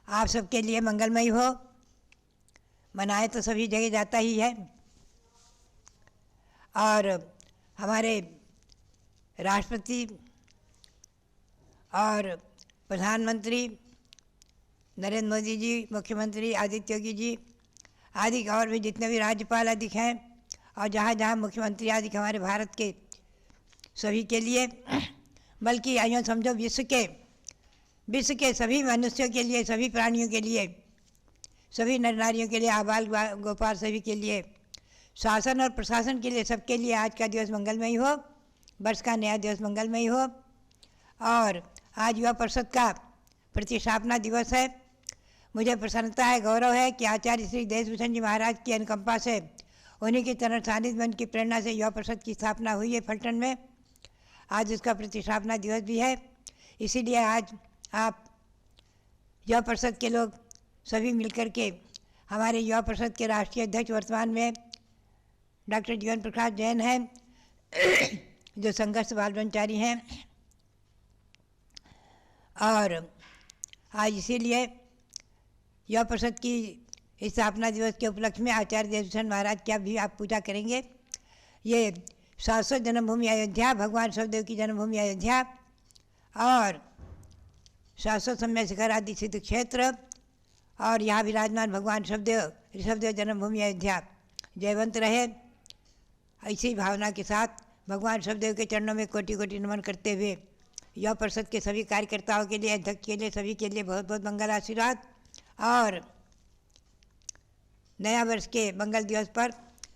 Speaker 9: आप सबके लिए मंगलमय हो। मनाए तो सभी जगह जाता ही है, और हमारे राष्ट्रपति और प्रधानमंत्री नरेंद्र मोदी जी, मुख्यमंत्री आदित्य योगी जी आदि, और भी जितने भी राज्यपाल आदि हैं, और जहाँ जहाँ मुख्यमंत्री आदि हमारे भारत के सभी के लिए, बल्कि यूँ समझो विश्व के सभी मनुष्यों के लिए, सभी प्राणियों के लिए, सभी नर नारियों के लिए, आबाल गोपाल सभी के लिए, शासन और प्रशासन के लिए, सबके लिए आज का दिवस मंगलमय हो, वर्ष का नया दिवस मंगलमय हो। और आज युवा परिषद का प्रतिष्ठापना दिवस है। मुझे प्रसन्नता है, गौरव है कि आचार्य श्री देशभूषण जी महाराज की अनुकंपा से, उन्हीं की चरण सानिध्य में, उनकी प्रेरणा से युवा परिषद की स्थापना हुई है फलटन में। आज उसका प्रतिष्ठापना दिवस भी है। इसीलिए आज आप युवा परिषद के लोग सभी मिलकर के, हमारे युवा परिषद के राष्ट्रीय अध्यक्ष वर्तमान में डॉक्टर जीवन प्रकाश जैन हैं, जो संघर्ष बाल ब्रह्मचारी हैं, और आज इसीलिए युवा परिषद की स्थापना दिवस के उपलक्ष्य में आचार्य देवभूषण महाराज की भी आप पूजा करेंगे। ये शाश्वत जन्मभूमि अयोध्या, भगवान शबदेव की जन्मभूमि अयोध्या, और शाश्वत सम्य शिखर आदि सिद्ध क्षेत्र, और यहाँ विराजमान भगवान ऋषभदेव जन्मभूमि अयोध्या जयवंत रहे। इसी भावना के साथ भगवान ऋषभदेव के चरणों में कोटि कोटि नमन करते हुए युवा परिषद के सभी कार्यकर्ताओं के लिए, अध्यक्ष के लिए, सभी के लिए बहुत बहुत मंगल आशीर्वाद। और नया वर्ष के मंगल दिवस पर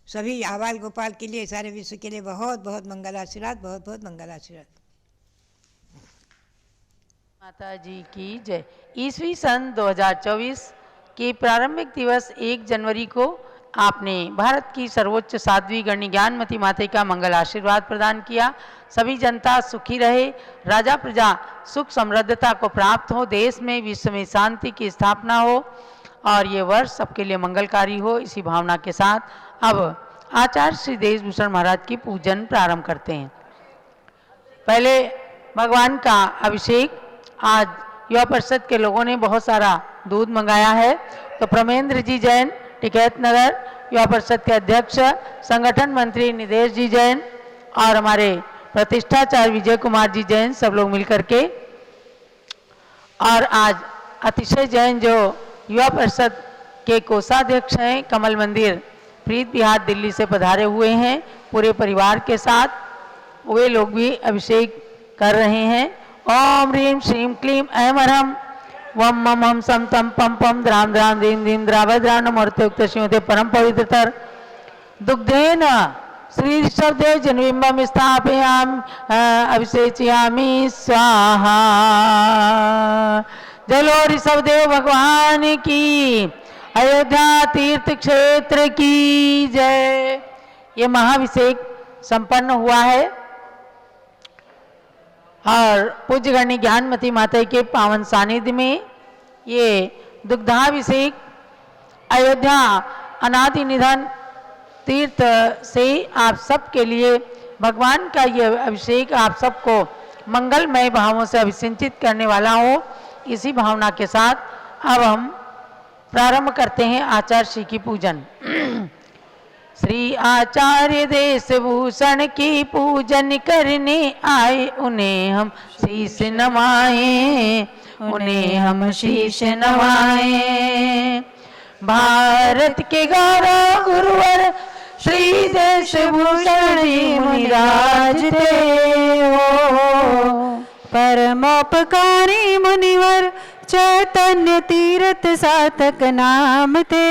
Speaker 9: सभी आबाल गोपाल के लिए, सारे विश्व के लिए बहुत बहुत मंगल आशीर्वाद, बहुत बहुत मंगल आशीर्वाद।
Speaker 7: माता जी की जय। ईस्वी सन 2024 के प्रारंभिक दिवस 1 जनवरी को आपने भारत की सर्वोच्च साध्वी गण्य ज्ञानमती माता का मंगल आशीर्वाद प्रदान किया। सभी जनता सुखी रहे, राजा प्रजा सुख समृद्धता को प्राप्त हो, देश में विश्व में शांति की स्थापना हो, और ये वर्ष सबके लिए मंगलकारी हो। इसी भावना के साथ अब आचार्य श्री देशभूषण महाराज की पूजन प्रारंभ करते हैं। पहले भगवान का अभिषेक, आज युवा परिषद के लोगों ने बहुत सारा दूध मंगाया है, तो प्रमेंद्र जी जैन टिकैत नगर, युवा परिषद के अध्यक्ष, संगठन मंत्री निदेश जी जैन, और हमारे प्रतिष्ठाचार्य विजय कुमार जी जैन, सब लोग मिलकर के, और आज अतिशय जैन जो युवा परिषद के कोषाध्यक्ष हैं, कमल मंदिर प्रीत बिहार दिल्ली से पधारे हुए हैं पूरे परिवार के साथ, वे लोग भी अभिषेक कर रहे हैं। ओम ह्रीं श्रीं क्लीं ऐं ह्रम वम मम हम सम तम पम पम द्राम द्राम दीम दीम द्रावद्राम नमोर्त्युक्त श्रीमते परम पवित्रतर दुग्धेन श्री ऋषभदेव जन्मबिंबम स्थापयामि अभिषेचयामि स्वाहा। जलो ऋषभदेव भगवान की, अयोध्या तीर्थ क्षेत्र की जय। ये महाभिषेक संपन्न हुआ है, और पूज्य गण्य ज्ञानमती माता के पावन सानिध्य में ये दुग्धाभिषेक अयोध्या अनादि निधन तीर्थ से आप सब के लिए भगवान का ये अभिषेक आप सबको मंगलमय भावों से अभिसिंचित करने वाला हो। इसी भावना के साथ अब हम प्रारंभ करते हैं आचार्य श्री की पूजन। श्री आचार्य देशभूषण की पूजन करने आए, उन्हें हम शीश नवाएं, उन्हें हम शीश नवाएं। भारत के गौरव गुरुवर श्री देशभूषण जी मुनिराज थे हो। परमोपकारी मुनिवर चैतन्य तीर्थ सार्थक नाम थे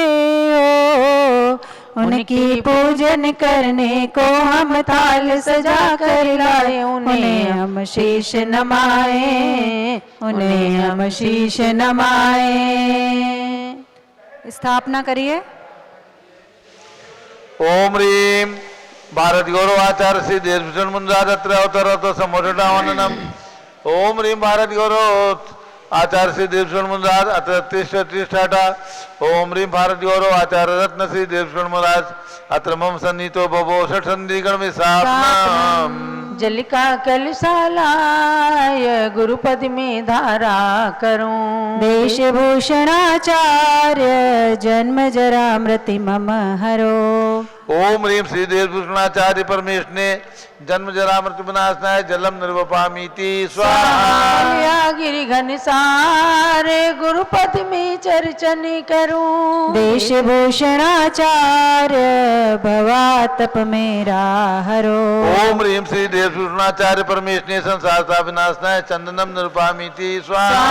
Speaker 7: हो। उनकी पूजन करने को हम थाल सजा कर लाए, उन्हें हम शीश नमाए, उन्हें हम शीश नमाए।
Speaker 10: स्थापना करिए।
Speaker 4: ओम ह्रीं भारत गौरव आचार्य श्री देशभूषण मुनिराज अत्र अवतरतो सम्मोषणावन्दनम्। ओम ह्रीं भारत गौरव आचार्य श्री देशभूषण मुनिराज अत्र तिष्ठा। ओम ह्रीं भारत गौरव आचार्य रत्न श्री देशभूषण मुनिराज अत्र मम सन्निहितो भवो षट् संधिगण में स्थापना।
Speaker 7: जल का कलशालाय गुरुपद में धारा करूं।
Speaker 10: देशभूषणाचार्य जन्म जरा मृति मम हरो।
Speaker 4: ओम ह्रीं श्री देशभूषणाचार्य परमेश ने जन्म जरा मृत्यु विनाशनाय जलम निर्वपामीति स्वाहा।
Speaker 7: गिरि घनसारे गुरुपद में चर्चन करूं।
Speaker 10: देशभूषणाचार्य भवातप मेरा हरो।
Speaker 4: ओम ह्रीं श्री देशभूषणाचार्य परमेश ने संसार का विनाशनाय चंदनम निर्वपामीति स्वाहा।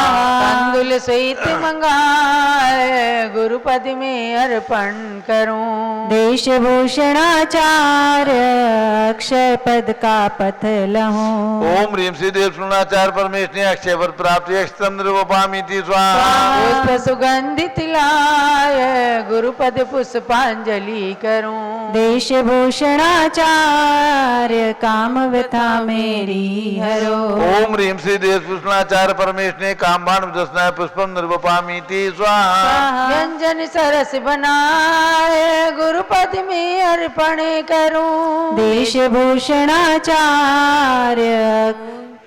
Speaker 7: कंदुल सहित मंगाए गुरुपद में अर्पण करूं।
Speaker 10: देशभूषणाचार्य अक्षय पद का पथ लहूं।
Speaker 4: ओम ह्रीं श्री देशभूषणाचार्य परमेश ने अक्षय पद प्राप्ति अक्षतम निर्वपामीति स्वाहा।
Speaker 7: पुष्प सुगंधित लाय गुरुपद पुष्पांजलि करूं।
Speaker 10: देशभूषणाचार्य काम व्यथा मेरी हरो।
Speaker 4: ओम ह्रीं श्री देशभूषणाचार्य परमेश ने कामबाण विदस्नाय पुष्पम निर्वपामीति स्वाहा।
Speaker 7: व्यंजन सरस बनाए गुरुपद में अर्पण करूं।
Speaker 10: देशभूषणाचार्य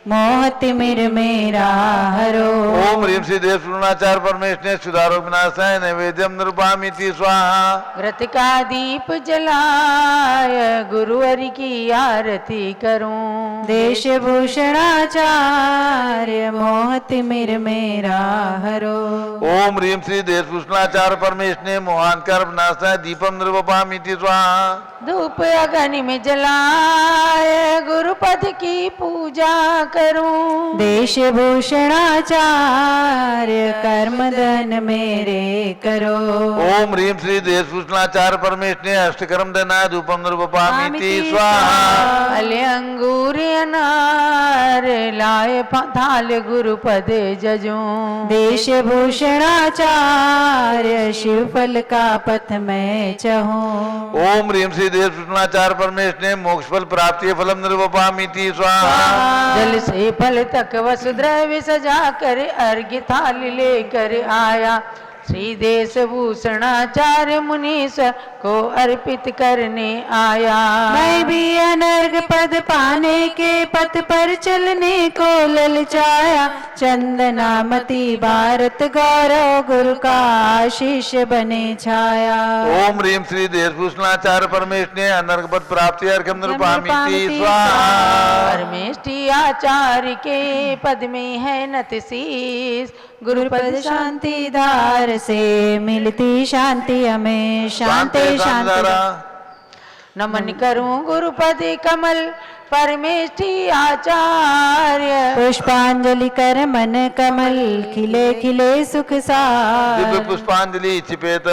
Speaker 10: मोहतिमिर मेरा हरो।
Speaker 4: ओम ह्रीं श्री देशभूषणाचार्य परमेश ने सुधारो विनाशाय नैवेद्यम निर्वपामीति स्वाहा।
Speaker 7: व्रत का दीप जलाय गुरुहरि की आरती करूं।
Speaker 10: देशभूषणाचार्य मोहतिमिर मेरा हरो।
Speaker 4: ओम ह्रीं श्री देशभूषणाचार्य परमेश ने मोहांकार विनाशाय दीपम निर्वपामीति स्वाहा।
Speaker 7: धूप अग्नि में जलाय गुरुपद की पूजा करूं।
Speaker 10: देशभूषणाचार्य कर्मधन मेरे करो।
Speaker 4: ओम ह्रीं श्री देशभूषणाचार्य परमेश ने अष्टकर्म दनाय धूपम निर्वपामीति स्वाहा।
Speaker 7: फले अंगूर अनार लाए थाल गुरुपद जजूं।
Speaker 10: देशभूषणाचार्य शिवफल का पथ मैं चहूं।
Speaker 4: ओम ह्रीं श्री देशभूषणाचार्य परमेश ने मोक्ष फल प्राप्ति फलम निर्वपामीति स्वाहा।
Speaker 7: जल से फल तक वसुद्रव्य सजा कर अर्घ्य थाल लेकर आया। श्री देशभूषणाचार्य मुनीश्वर को अर्पित करने आया।
Speaker 10: मैं भी अनर्घ पद पाने के पथ पर चलने को ललचाया। चंदनामती भारत गौरव गुरु का आशीष बने छाया।
Speaker 4: ओम ह्रीं श्री देशभूषणाचार्य परमेश ने अनर्घ पद प्राप्ति अर्घ्यम निर्वपामीति स्वाहा।
Speaker 7: परमेष्टि आचार्य के पद में है नत शीस।
Speaker 10: गुरुपद शांति धार से मिलती शांति हमें। शांति शांति
Speaker 7: नमन करूं गुरुपद कमल परमेष्टि आचार्य।
Speaker 10: पुष्पांजलि कर मन कमल खिले खिले सुख सार।
Speaker 4: दिव्य पुष्पांजलि छिपेत।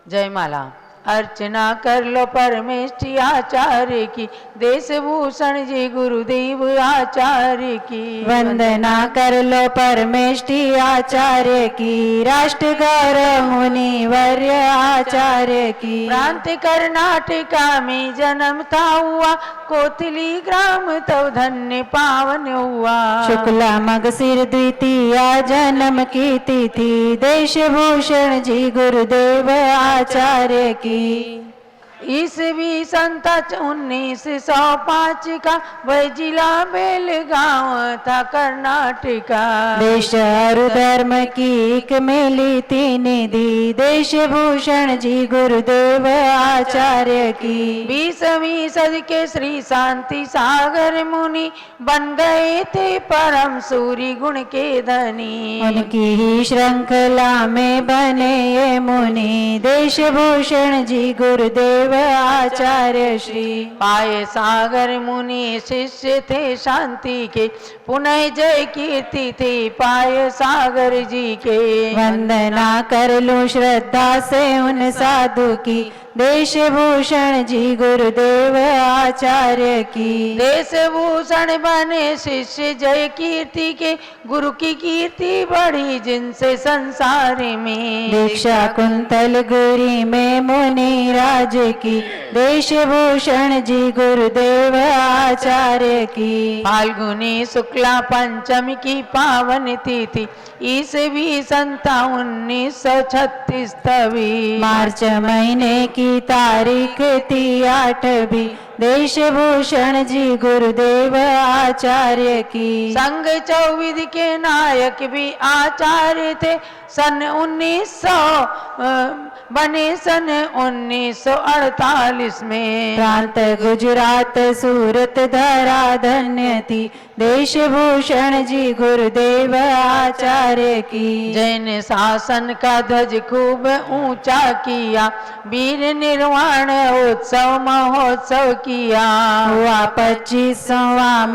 Speaker 7: जयमाला। अर्चना कर लो परमेष्टि आचार्य की। देशभूषण जी गुरुदेव आचार्य की।
Speaker 10: वंदना कर लो परमेष्टि आचार्य की। राष्ट्र गौरव मुनिवर्य आचार्य की।
Speaker 7: प्रांत कर्नाटका में जन्म था हुआ। कोतली ग्राम तो धन्य पावन हुआ।
Speaker 10: शुक्ला मगसिर द्वितीया जन्म की तिथि। देशभूषण जी गुरुदेव आचार्य की।
Speaker 7: ईसवी संत 1905 का वह जिला बेलगांव था कर्नाटका।
Speaker 10: देश और धर्म की एक मेली तीन दी, देश भूषण जी गुरुदेव आचार्य की।
Speaker 7: 20वीं सदी के श्री शांति सागर मुनि बन गए थे परम सूरी गुण के धनी।
Speaker 10: उनकी ही श्रृंखला में बने ये मुनि, देश भूषण जी गुरुदेव आचार्य श्री।
Speaker 7: पाए सागर मुनि शिष्य थे शांति के, पुनः जय कीर्ति थी पाए सागर जी के।
Speaker 10: वंदना कर लूं श्रद्धा से उन साधु की, देश भूषण जी गुरुदेव आचार्य की।
Speaker 7: देश भूषण बने शिष्य जय कीर्ति के, गुरु की कीर्ति बढ़ी जिनसे संसार में।
Speaker 10: दीक्षा कुंतल गुरी में मुनि राज की, देश भूषण जी गुरुदेव आचार्य की।
Speaker 7: फाल्गुनी शुक्ला पंचमी की पावन तिथि, ईसवी संत 1936 तभी।
Speaker 10: मार्च महीने की तारीख थी 8वीं, देश भूषण जी गुरुदेव आचार्य की।
Speaker 7: संघ चौविध के नायक भी आचार्य थे, सन 1900 बने सन 1948 में।
Speaker 10: प्रांत गुजरात सूरत धरा धन्य थी, देश भूषण जी गुरुदेव आचार्य की।
Speaker 7: जैन शासन का ध्वज खूब ऊंचा किया, वीर निर्वाण उत्सव महोत्सव किया।
Speaker 10: हुआ 25वां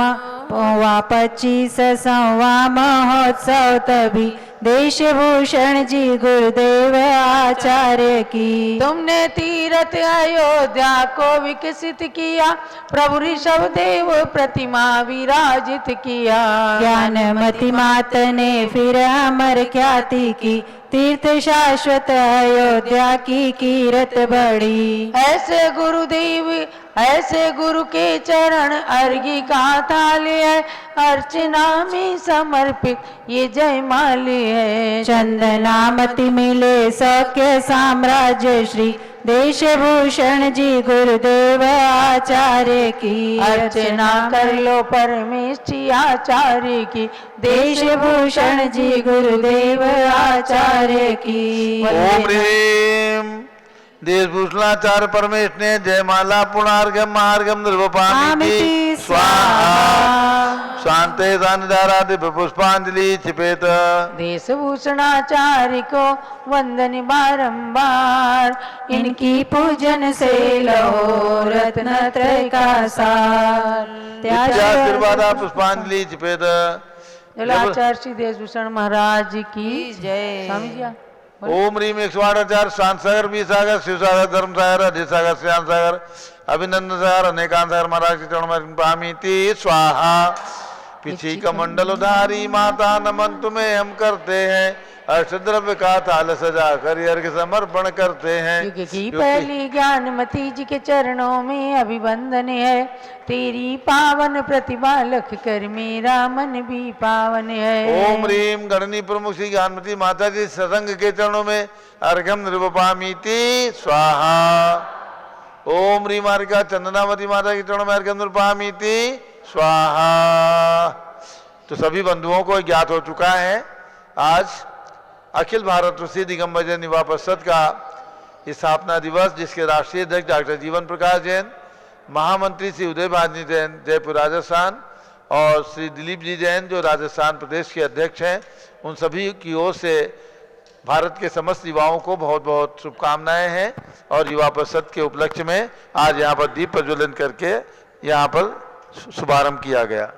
Speaker 10: महोत्सव तभी, देश भूषण जी गुरुदेव आचार्य की।
Speaker 7: तुमने तीर्थ अयोध्या को विकसित किया, प्रभु ऋषभ देव प्रतिमा विराजित किया।
Speaker 10: ज्ञानमती मात ने फिर अमर ख्याति की, तीर्थ शाश्वत अयोध्या की कीरत बढ़ी।
Speaker 7: ऐसे गुरुदेव ऐसे गुरु के चरण अर्घी का थाली है, अर्चना में समर्पित ये जयमाली है।
Speaker 10: चंदनामति मिले सौख्य साम्राज्य श्री, देश भूषण जी गुरुदेव आचार्य की।
Speaker 7: अर्चना कर लो परमेष्ठी आचार्य की,
Speaker 10: देश भूषण जी गुरुदेव आचार्य की।
Speaker 4: ओम ह्रीम देशभूषणाचार्य परमेश ने जयमाला पुणार्घ्यम महार्घ्यम निर्वपामिति स्वाहा। शांते दानदारा दिव्य पुष्पांजलि छिपेत।
Speaker 7: देशभूषणाचार्य को वंदन बारंबार,
Speaker 10: इनकी पूजन से लो रत्न त्रय का सार।
Speaker 4: आशीर्वादा पुष्पांजलि छिपेत।
Speaker 7: आचार्य श्री देशभूषण महाराज की जय। स्वामी जी
Speaker 4: ओम ह्रीम 108 शांत सागर, बी सागर, शिव सागर, धर्म सागर, अजय सागर, श्याम सागर, अभिनंदन सागर, अनेकांत सागर महाराज के चरणों में पामिति स्वाहा। पीछे का मंडल उधारी माता नमन तुम्हें हम करते हैं, अष्टद्रव्य का थाल सजा कर अर्घ समर्पण करते हैं।
Speaker 7: युग की पहली ज्ञानमती जी के चरणों में अभिवंदन है, तेरी पावन प्रतिभा लख कर मेरा मन भी पावन है।
Speaker 4: ओम ह्रीम गणनी प्रमुख श्री ज्ञानमती माता जी सत्संग के चरणों में अर्घ्यम निर्वपामिति स्वाहा। ओम ह्रीम अर्घा चंदनावती माता के चरणों में अर्घ्यम निर्वपामिति स्वाहा। तो सभी बंधुओं को ज्ञात हो चुका है, आज अखिल भारत प्रसिद्ध दिगंबर जैन युवा परिषद का स्थापना दिवस, जिसके राष्ट्रीय अध्यक्ष डॉक्टर जीवन प्रकाश जैन, महामंत्री श्री उदय भानी जैन जयपुर राजस्थान और श्री दिलीप जी जैन जो राजस्थान प्रदेश के अध्यक्ष हैं, उन सभी की ओर से भारत के समस्त युवाओं को बहुत बहुत शुभकामनाएं हैं। और युवा परिषद के उपलक्ष्य में आज यहाँ पर दीप प्रज्वलन करके यहाँ पर शुभारंभ किया गया।